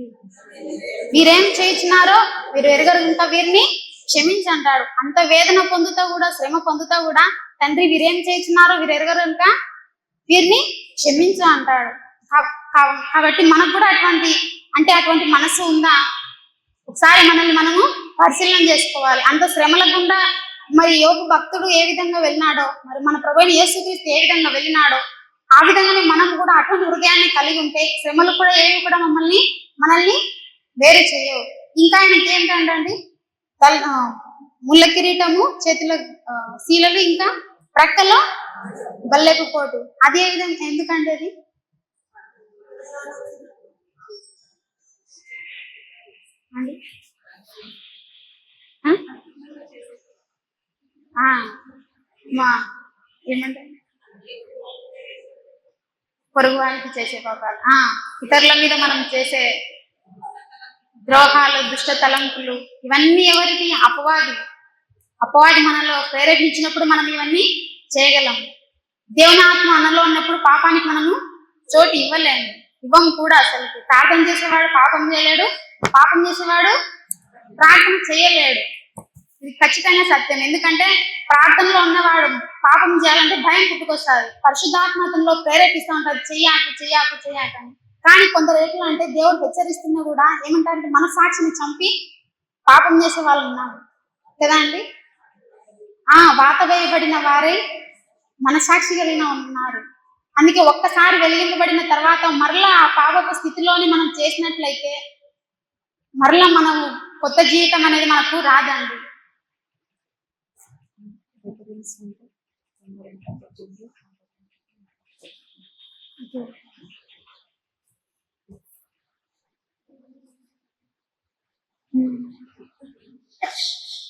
వీరేం చేయించినారో వీరు ఎరగరు, ఇంకా వీరిని క్షమించి అంటాడు. అంత వేదన పొందుతా కూడా, శ్రమ పొందుతా కూడా, తండ్రి వీరేం చేయించినారో వీరు ఎరగరు, ఇంకా వీరిని క్షమించు అంటాడు. కాబట్టి మనకు కూడా అటువంటి మనసు ఉందా? ఒకసారి మనల్ని మనము పరిశీలన చేసుకోవాలి. అంత శ్రమల గుండా మరి యోబు భక్తుడు ఏ విధంగా వెళ్ళినాడో, మరి మన ప్రభువైన యేసుక్రీస్తు ఏ విధంగా వెళ్ళినాడో, ఆ విధంగానే మనం కూడా అటువంటి హృదయాన్ని కలిగి ఉంటే శ్రమలు కూడా ఏవి కూడా మనల్ని వేరు చేయవు. ఇంకా ఆయనకి ఏంటండి, ముళ్ళ కిరీటము, చేతుల శీలలు, ఇంకా ప్రక్కలో బల్లెపు కోటు. అది ఏ విధంగా, ఎందుకంటే అది ఏమంటే పొరుగు వారికి చేసే పాపాలు, ఇతరుల మీద మనం చేసే ద్రోహాలు, దుష్ట తలంపులు, ఇవన్నీ ఎవరికి? అపవాది. అపవాది మనలో ప్రేరేపించినప్పుడు మనం ఇవన్నీ చేయగలం. దేవుని ఆత్మ మనలో ఉన్నప్పుడు పాపానికి మనము చోటు ఇవ్వము కూడా. అసలు ప్రార్థన చేసేవాడు పాపం చేయలేడు, పాపం చేసేవాడు ప్రార్థన చేయలేడు. ఇది ఖచ్చితంగా సత్యం. ఎందుకంటే ప్రార్థనలో ఉన్నవాడు పాపం చేయాలంటే భయం పుట్టుకొస్తారు. పరిశుద్ధాత్మతంలో ప్రేరేపిస్తూ ఉంటారు, చెయ్యాకని. కానీ కొందరు ఎట్లా అంటే దేవుడు హెచ్చరిస్తున్నా కూడా ఏమంటారంటే మనసాక్షిని చంపి పాపం చేసే వాళ్ళు ఉన్నారు కదా అండి. వాత వేయబడిన వారే మనసాక్షి కలిగిన ఉన్నారు. అందుకే ఒక్కసారి వెలిగింపబడిన తర్వాత మరలా ఆ పాపపు స్థితిలోని మనం చేసినట్లయితే మరలా మనం కొత్త జీవితం అనేది మనకు రాదండి.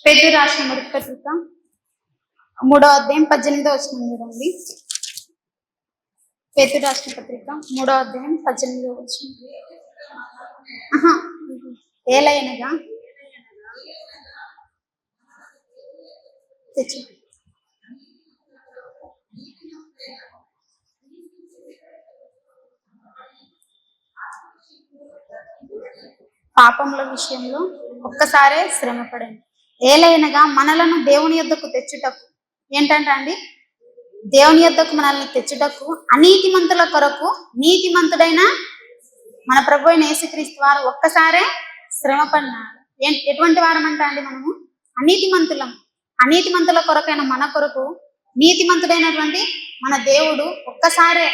పేతురు రాసిన మొదటి పత్రిక 3వ అధ్యాయం 18వ వచనం చూడండి. పేతురు రాసిన పత్రిక 3వ అధ్యాయం 18వ వచనం. ఏలయనగా తెచ్చు పాపముల విషయంలో ఒక్కసారే శ్రమపడండి. ఏలైనగా మనలను దేవుని యొద్దకు తెచ్చుటకు ఏంటంటే అండి, దేవుని యొద్దకు మనల్ని తెచ్చుటకు అనీతిమంతుల కొరకు నీతిమంతుడైన మన ప్రభు అయిన యేసుక్రీస్తు వారు ఒక్కసారే శ్రమపడినారు. ఎటువంటి వారం అంట అండి, మనము అనీతిమంతుల కొరకైన మన కొరకు నీతిమంతుడైనటువంటి మన దేవుడు ఒక్కసారే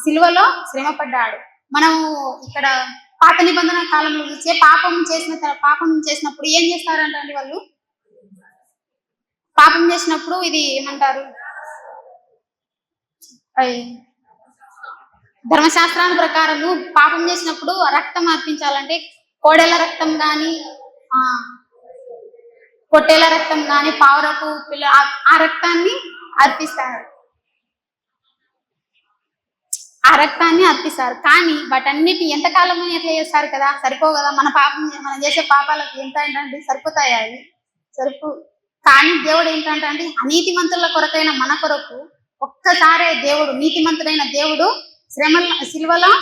సిలువలో శ్రమపడ్డాడు. మనము ఇక్కడ పాత నిబంధన కాలంలో చూసే పాపం చేసినప్పుడు ఏం చేస్తారంట అండి, వాళ్ళు పాపం చేసినప్పుడు ఇది ఏమంటారు, ధర్మశాస్త్రాల ప్రకారము పాపం చేసినప్పుడు రక్తం అర్పించాలంటే కోడెల రక్తం కానీ పొట్టేల రక్తం కానీ పావురపు పిల్ల ఆ రక్తాన్ని అర్పిస్తారు. కానీ వాటన్నిటి ఎంతకాలం ఎట్లా చేస్తారు కదా, సరిపోవు కదా. మనం చేసే పాపాలకు ఎంత ఏంటంటే సరిపోతాయి అవి కానీ దేవుడు ఏంటంటే అండి, అనీతిమంతుల కొరకైన మన కొరకు ఒక్కసారే దేవుడు, నీతిమంతుడైన దేవుడు సిలువలో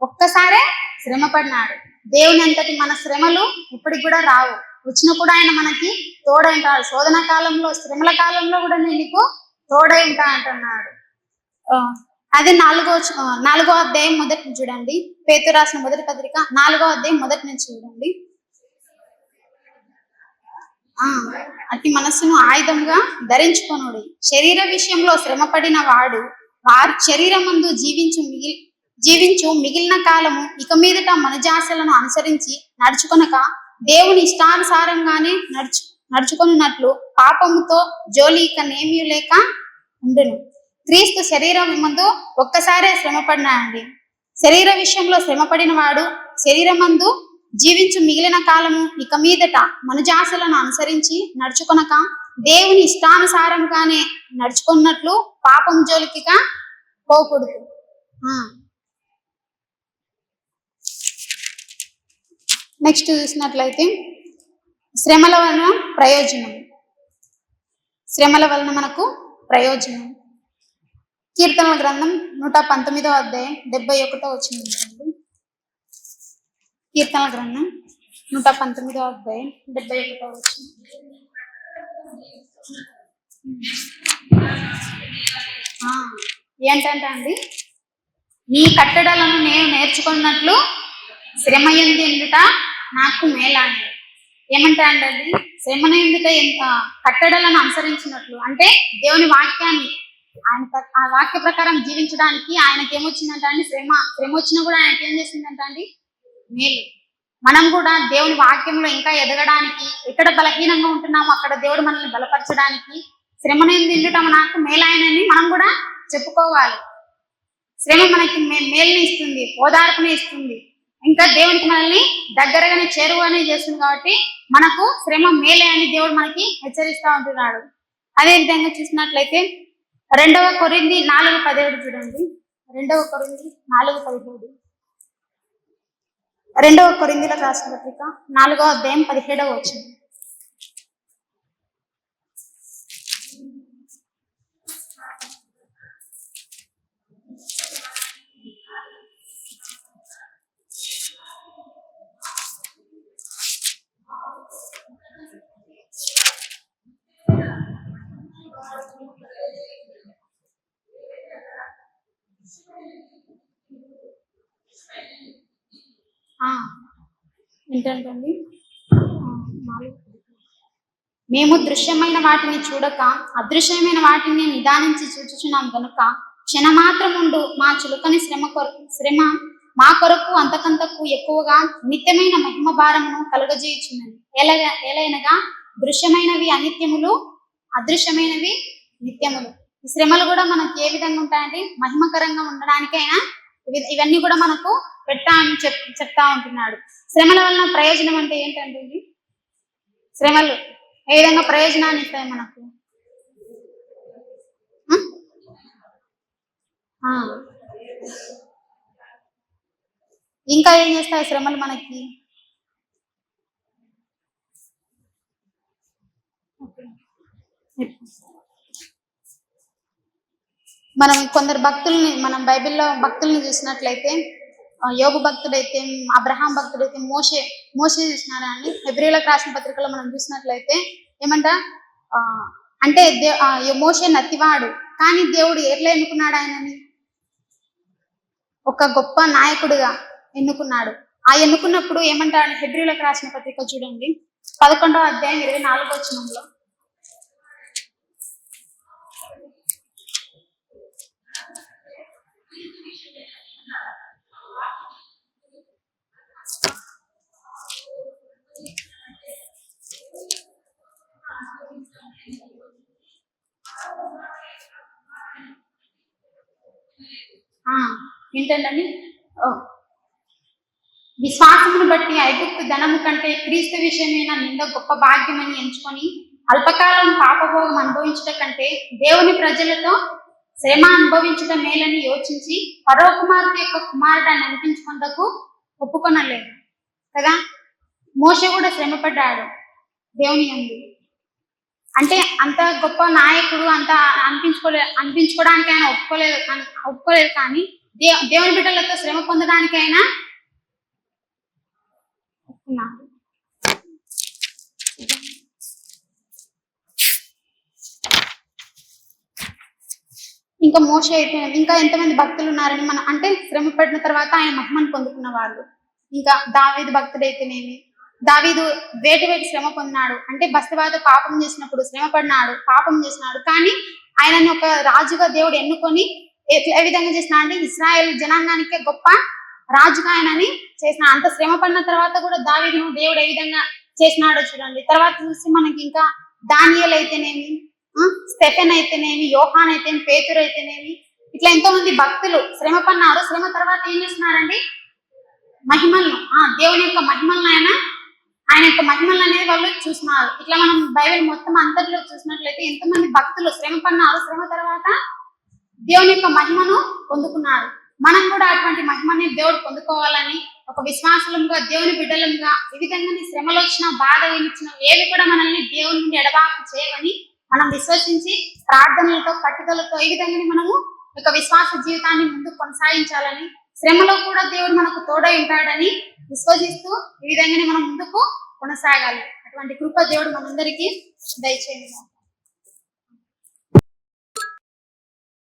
ఒక్కసారే శ్రమపడినాడు. దేవుని అంతటి మన శ్రమలు ఇప్పటికి కూడా రావు. వచ్చినప్పుడు ఆయన మనకి తోడై ఉంటాడు. శోధన కాలంలో, శ్రమల కాలంలో కూడా నేను నీకు తోడై ఉంటా అంటున్నాడు. అదే 4వ అధ్యాయం మొదటి నుంచి చూడండి. పేతురు రాసిన మొదటి పత్రిక 4వ అధ్యాయం మొదటి నుంచి చూడండి. అతి మనస్సును ఆయుధంగా ధరించుకొనుడి. శరీర విషయంలో శ్రమపడిన వారు శరీరమందు జీవించు మిగిలిన కాలము ఇక మీదట మనజాసలను అనుసరించి నడుచుకొనక దేవుని ఇష్టానుసారంగానే నడుచుకొనున్నట్లు పాపముతో జోలి ఇక నేమీ లేక ఉండును. క్రీస్తు శరీరం మందు ఒక్కసారే శ్రమపడినాడండి. శరీర విషయంలో శ్రమపడిన వాడు శరీరమందు జీవించు మిగిలిన కాలము ఇక మీదట మనుజాసలను అనుసరించి నడుచుకొనక దేవుని ఇష్టానుసారంగానే నడుచుకున్నట్లు పాపం జోలికిగా పోకూడదు. నెక్స్ట్ చూసినట్లయితే శ్రమల వలన మనకు ప్రయోజనం. కీర్తనల గ్రంథం 119వ అధ్యాయం 71వ వచనం. కీర్తనల గ్రంథం 119వ అధ్యాయం 71వ వచనం. ఏంటంటే అండి, నీ కట్టడలను నేను నేర్చుకున్నట్లు శ్రమ ఎందుట నాకు మేలాండి. ఏమంటా అండి, అది శ్రమ ఎందుట కట్టడలను అనుసరించినట్లు అంటే దేవుని వాక్యాన్ని ఆ వాక్య ప్రకారం జీవించడానికి ఆయనకి ఏమొచ్చిందంట అండి, శ్రమ వచ్చినా కూడా ఆయనకి ఏం చేసిందంట అండి, మేలు. మనం కూడా దేవుని వాక్యంలో ఇంకా ఎదగడానికి, ఎక్కడ బలహీనంగా ఉంటున్నామో అక్కడ దేవుడు మనల్ని బలపరచడానికి శ్రమను తిండటం నాకు మేలాయనని మనం కూడా చెప్పుకోవాలి. శ్రమ మనకి మేలుని ఇస్తుంది, ఓదార్పుని ఇస్తుంది, ఇంకా దేవునికి మనల్ని దగ్గరగానే చేరువనే చేస్తుంది. కాబట్టి మనకు శ్రమ మేలే అని దేవుడు మనకి హెచ్చరిస్తూ ఉంటున్నాడు. అదే విధంగా చూసినట్లయితే 2వ కొరింథీ 4:17 చూడండి. 2వ కొరింథీ 4:17. 2వ కొరింథీలకు రాసిన పత్రిక 4వ అధ్యాయం 17వ వచనం. ఆ, ఏంటంటండి? మేము దృశ్యమైన వాటిని చూడక అదృశ్యమైన వాటిని నిదానించి చూచుచున్నాం కనుక క్షణమాత్రముండు మా చులకని శ్రమ మా కొరకు అంతకంతకు ఎక్కువగా నిత్యమైన మహిమ భారమును కలుగజేయుచున్నది. ఎలైనగా దృశ్యమైనవి అనిత్యములు, అదృశ్యమైనవి నిత్యములు. ఈ శ్రమలు కూడా మనకి ఏ విధంగా ఉంటాయంటే మహిమకరంగా ఉండడానికైనా ఇవన్నీ కూడా మనకు పెట్టా అని చెప్తా ఉంటున్నాడు. శ్రమల వలన ప్రయోజనం అంటే ఏంటంటే ఇది శ్రమలు ఏ విధంగా ప్రయోజనాన్ని ఇస్తాయి మనకు? ఇంకా ఏం చేస్తాయి శ్రమలు మనకి? మనం కొందరు భక్తుల్ని మనం బైబిల్లో భక్తుల్ని చూసినట్లయితే యోబు భక్తుడైతే, అబ్రహాం భక్తుడైతే, మోషే చూసినారా అని హెబ్రీయులకు రాసిన పత్రికలో మనం చూసినట్లయితే ఏమంట అంటే మోషే నత్తివాడు కానీ దేవుడు ఎట్లా ఎన్నుకున్నాడు ఆయనని? ఒక గొప్ప నాయకుడిగా ఎన్నుకున్నాడు. ఆ ఎన్నుకున్నప్పుడు ఏమంటాడు? హెబ్రీయులకు రాసిన పత్రిక చూడండి 11వ అధ్యాయం 24వ వచనంలో ఏంటండి? విశ్వాసమును బట్టి ఐగుప్తు ధనము కంటే క్రీస్తు విషయమైన నింద గొప్ప భాగ్యమని ఎంచుకొని అల్పకాలం పాపభోగం అనుభవించుట కంటే దేవుని ప్రజలతో శ్రమ అనుభవించుట మేలని యోచించి ఫరో కుమార్తె యొక్క కుమారుడాన్ని అనిపించుకుంటకు ఒప్పుకొనలేదు కదా. మోషే కూడా శ్రమపడ్డాడు దేవుని యందు. అంటే అంత గొప్ప నాయకుడు అంత అనిపించుకోవడానికి ఆయన ఒప్పుకోలేదు కానీ దేవుని బిడ్డలతో శ్రమ పొందడానికి ఆయన ఒప్పుకున్నాడు. ఇంకా మోషే అయితే ఇంకా ఎంతమంది భక్తులు ఉన్నారని మనం అంటే శ్రమ పడిన తర్వాత ఆయన మహిమను పొందుకున్న వాళ్ళు. ఇంకా దావీదు భక్తుడైతేనేమి, దావీదు వేటి శ్రమ పొందినాడు అంటే బస్తవాద పాపం చేసినప్పుడు శ్రమ పడినాడు, పాపం చేసినాడు. కానీ ఆయనని ఒక రాజుగా దేవుడు ఎన్నుకొని ఏ విధంగా చేసినాడు అంటే ఇశ్రాయేల్ జనాంగానికే గొప్ప రాజుగా ఆయనని చేసిన. అంత శ్రమ పడిన తర్వాత కూడా దావీదును దేవుడు ఏ విధంగా చేసినాడో చూడండి. తర్వాత చూసి మనకి ఇంకా దానియేలు అయితేనేమి, స్టెఫెన్ అయితేనేమి, యోహాన్ అయితేనేమి, పేతురు అయితేనేమి, ఇట్లా ఎంతో మంది భక్తులు శ్రమ పడినారు. శ్రమ తర్వాత ఏం చేస్తున్నారండి? మహిమలను దేవుని యొక్క మహిమలను ఆయన యొక్క మహిమలు అనేది వాళ్ళు చూస్తున్నారు. ఇట్లా మనం బైబిల్ మొత్తం అంతట్లో చూసినట్లయితే ఎంతమంది భక్తులు శ్రమ పడినారు, శ్రమ తర్వాత దేవుని యొక్క మహిమను పొందుకున్నారు. మనం కూడా అటువంటి మహిమని దేవుడు పొందుకోవాలని ఒక విశ్వాసంగా దేవుని బిడ్డలంగా ఈ విధంగా శ్రమలు వచ్చినా బాధ ఏమిచ్చినా ఏవి కూడా మనల్ని దేవుని నుండి ఎడబాటు చేయవని మనం విశ్వసించి ప్రార్థనలతో పట్టుదలతో ఈ విధంగా మనము ఒక విశ్వాస జీవితాన్ని ముందు కొనసాగించాలని, శ్రమలో కూడా దేవుడు మనకు తోడై ఉంటాడని విశ్వసిస్తూ ఈ విధంగానే మనం ముందుకు కొనసాగాలి. అటువంటి కృప దేవుడు మనందరికీ దయచేయండి.